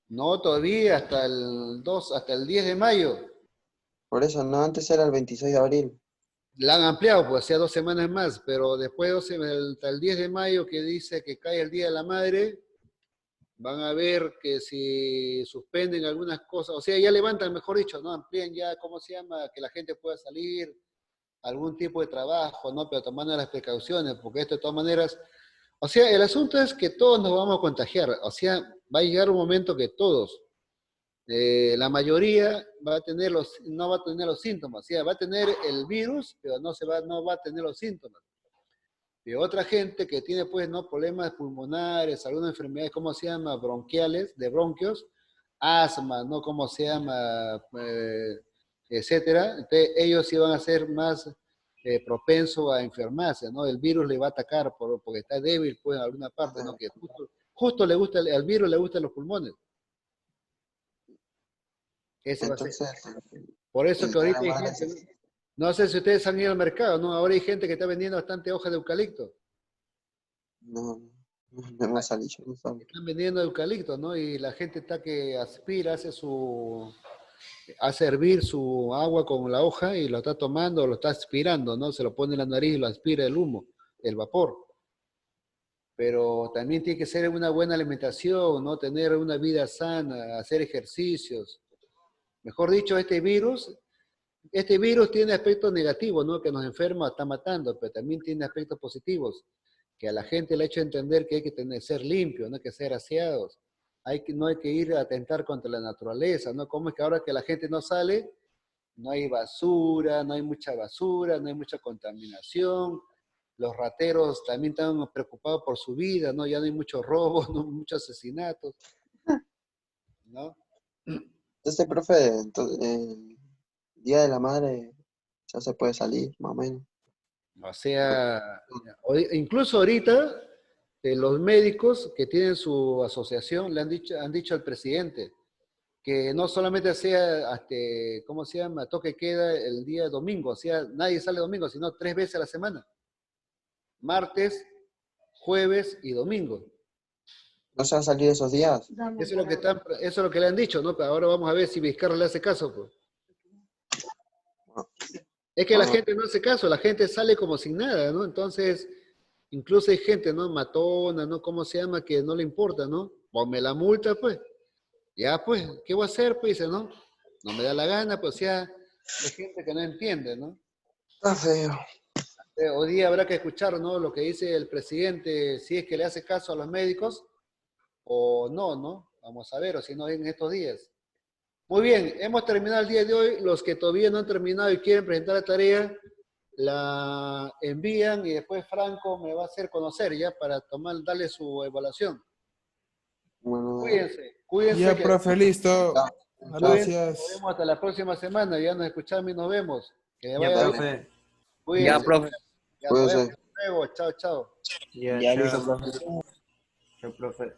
No, todavía hasta hasta el 10 de mayo. Por eso, no, antes era el 26 de abril. La han ampliado, pues hacía 2 semanas más, pero después hasta el 10 de mayo que dice que cae el Día de la Madre, van a ver que si suspenden algunas cosas, o sea, ya levantan, mejor dicho, ¿no? Amplían ya, ¿cómo se llama? Que la gente pueda salir, algún tipo de trabajo, ¿no? Pero tomando las precauciones, porque esto de todas maneras, o sea, el asunto es que todos nos vamos a contagiar, o sea, va a llegar un momento que todos, la mayoría no va a tener los síntomas, o sea, va a tener el virus, pero no va a tener los síntomas. Y otra gente que tiene, pues, ¿no? Problemas pulmonares, algunas enfermedades, ¿cómo se llama? Bronquiales, de bronquios, asma, ¿no? ¿Cómo se llama? Etcétera. Entonces, ellos sí van a ser más propensos a enfermarse, ¿no? El virus le va a atacar porque está débil, pues, en alguna parte, ¿no? Que justo le gusta, al virus le gustan los pulmones. Ese va a ser. Entonces, Por eso el que Día de ahorita la hay Madre gente, no sé si ustedes han ido al mercado, ¿no? Ahora hay gente que está vendiendo bastante hojas de eucalipto. no hemos salido, no salido. Están vendiendo eucalipto, ¿no? Y la gente está que aspira, hace hervir su agua con la hoja y lo está tomando, lo está aspirando, ¿no? Se lo pone en la nariz y lo aspira el humo, el vapor. Pero también tiene que ser una buena alimentación, ¿no? Tener una vida sana, hacer ejercicios. Mejor dicho, este virus tiene aspectos negativos, ¿no? Que nos enferma, está matando, pero también tiene aspectos positivos, que a la gente le ha hecho entender que hay que ser limpios, no hay que ser aseados, no hay que ir a atentar contra la naturaleza, ¿no? ¿Cómo es que ahora que la gente no sale, no hay basura, no hay mucha basura, no hay mucha contaminación? Los rateros también están preocupados por su vida, ¿no? Ya no hay muchos robos, no hay muchos asesinatos, ¿no? Entonces, profe, el Día de la Madre ya se puede salir, más o menos. O sea, incluso ahorita los médicos que tienen su asociación le han dicho al presidente que no solamente sea, ¿cómo se llama?, toque queda el día domingo, o sea, nadie sale domingo, sino 3 veces a la semana. Martes, jueves y domingo. ¿No se va a salir esos días? Eso es lo que le han dicho, ¿no? Pero ahora vamos a ver si Vizcarra le hace caso, pues. Es que la gente no hace caso, la gente sale como sin nada, ¿no? Entonces, incluso hay gente, ¿no? Matona, ¿no? ¿Cómo se llama? Que no le importa, ¿no? Ponme la multa, pues. Ya, pues, ¿qué voy a hacer? Pues dice, ¿no? No me da la gana, pues ya, hay gente que no entiende, ¿no? Está feo. Hoy día habrá que escuchar, ¿no? Lo que dice el presidente, si es que le hace caso a los médicos o no, ¿no? Vamos a ver, o si no, en estos días. Muy bien, hemos terminado el día de hoy. Los que todavía no han terminado y quieren presentar la tarea, la envían y después Franco me va a hacer conocer ya para darle su evaluación. Bueno, Cuídense. Ya, profe, listo. Gracias. Nos vemos hasta la próxima semana. Ya nos escuchamos y nos vemos. Que Ya, vaya profe. bien. Cuídense. Ya, profe. Ya nos vemos luego. Chao, chao. Ya, Ya, chao. listo, profe. Chao, profe.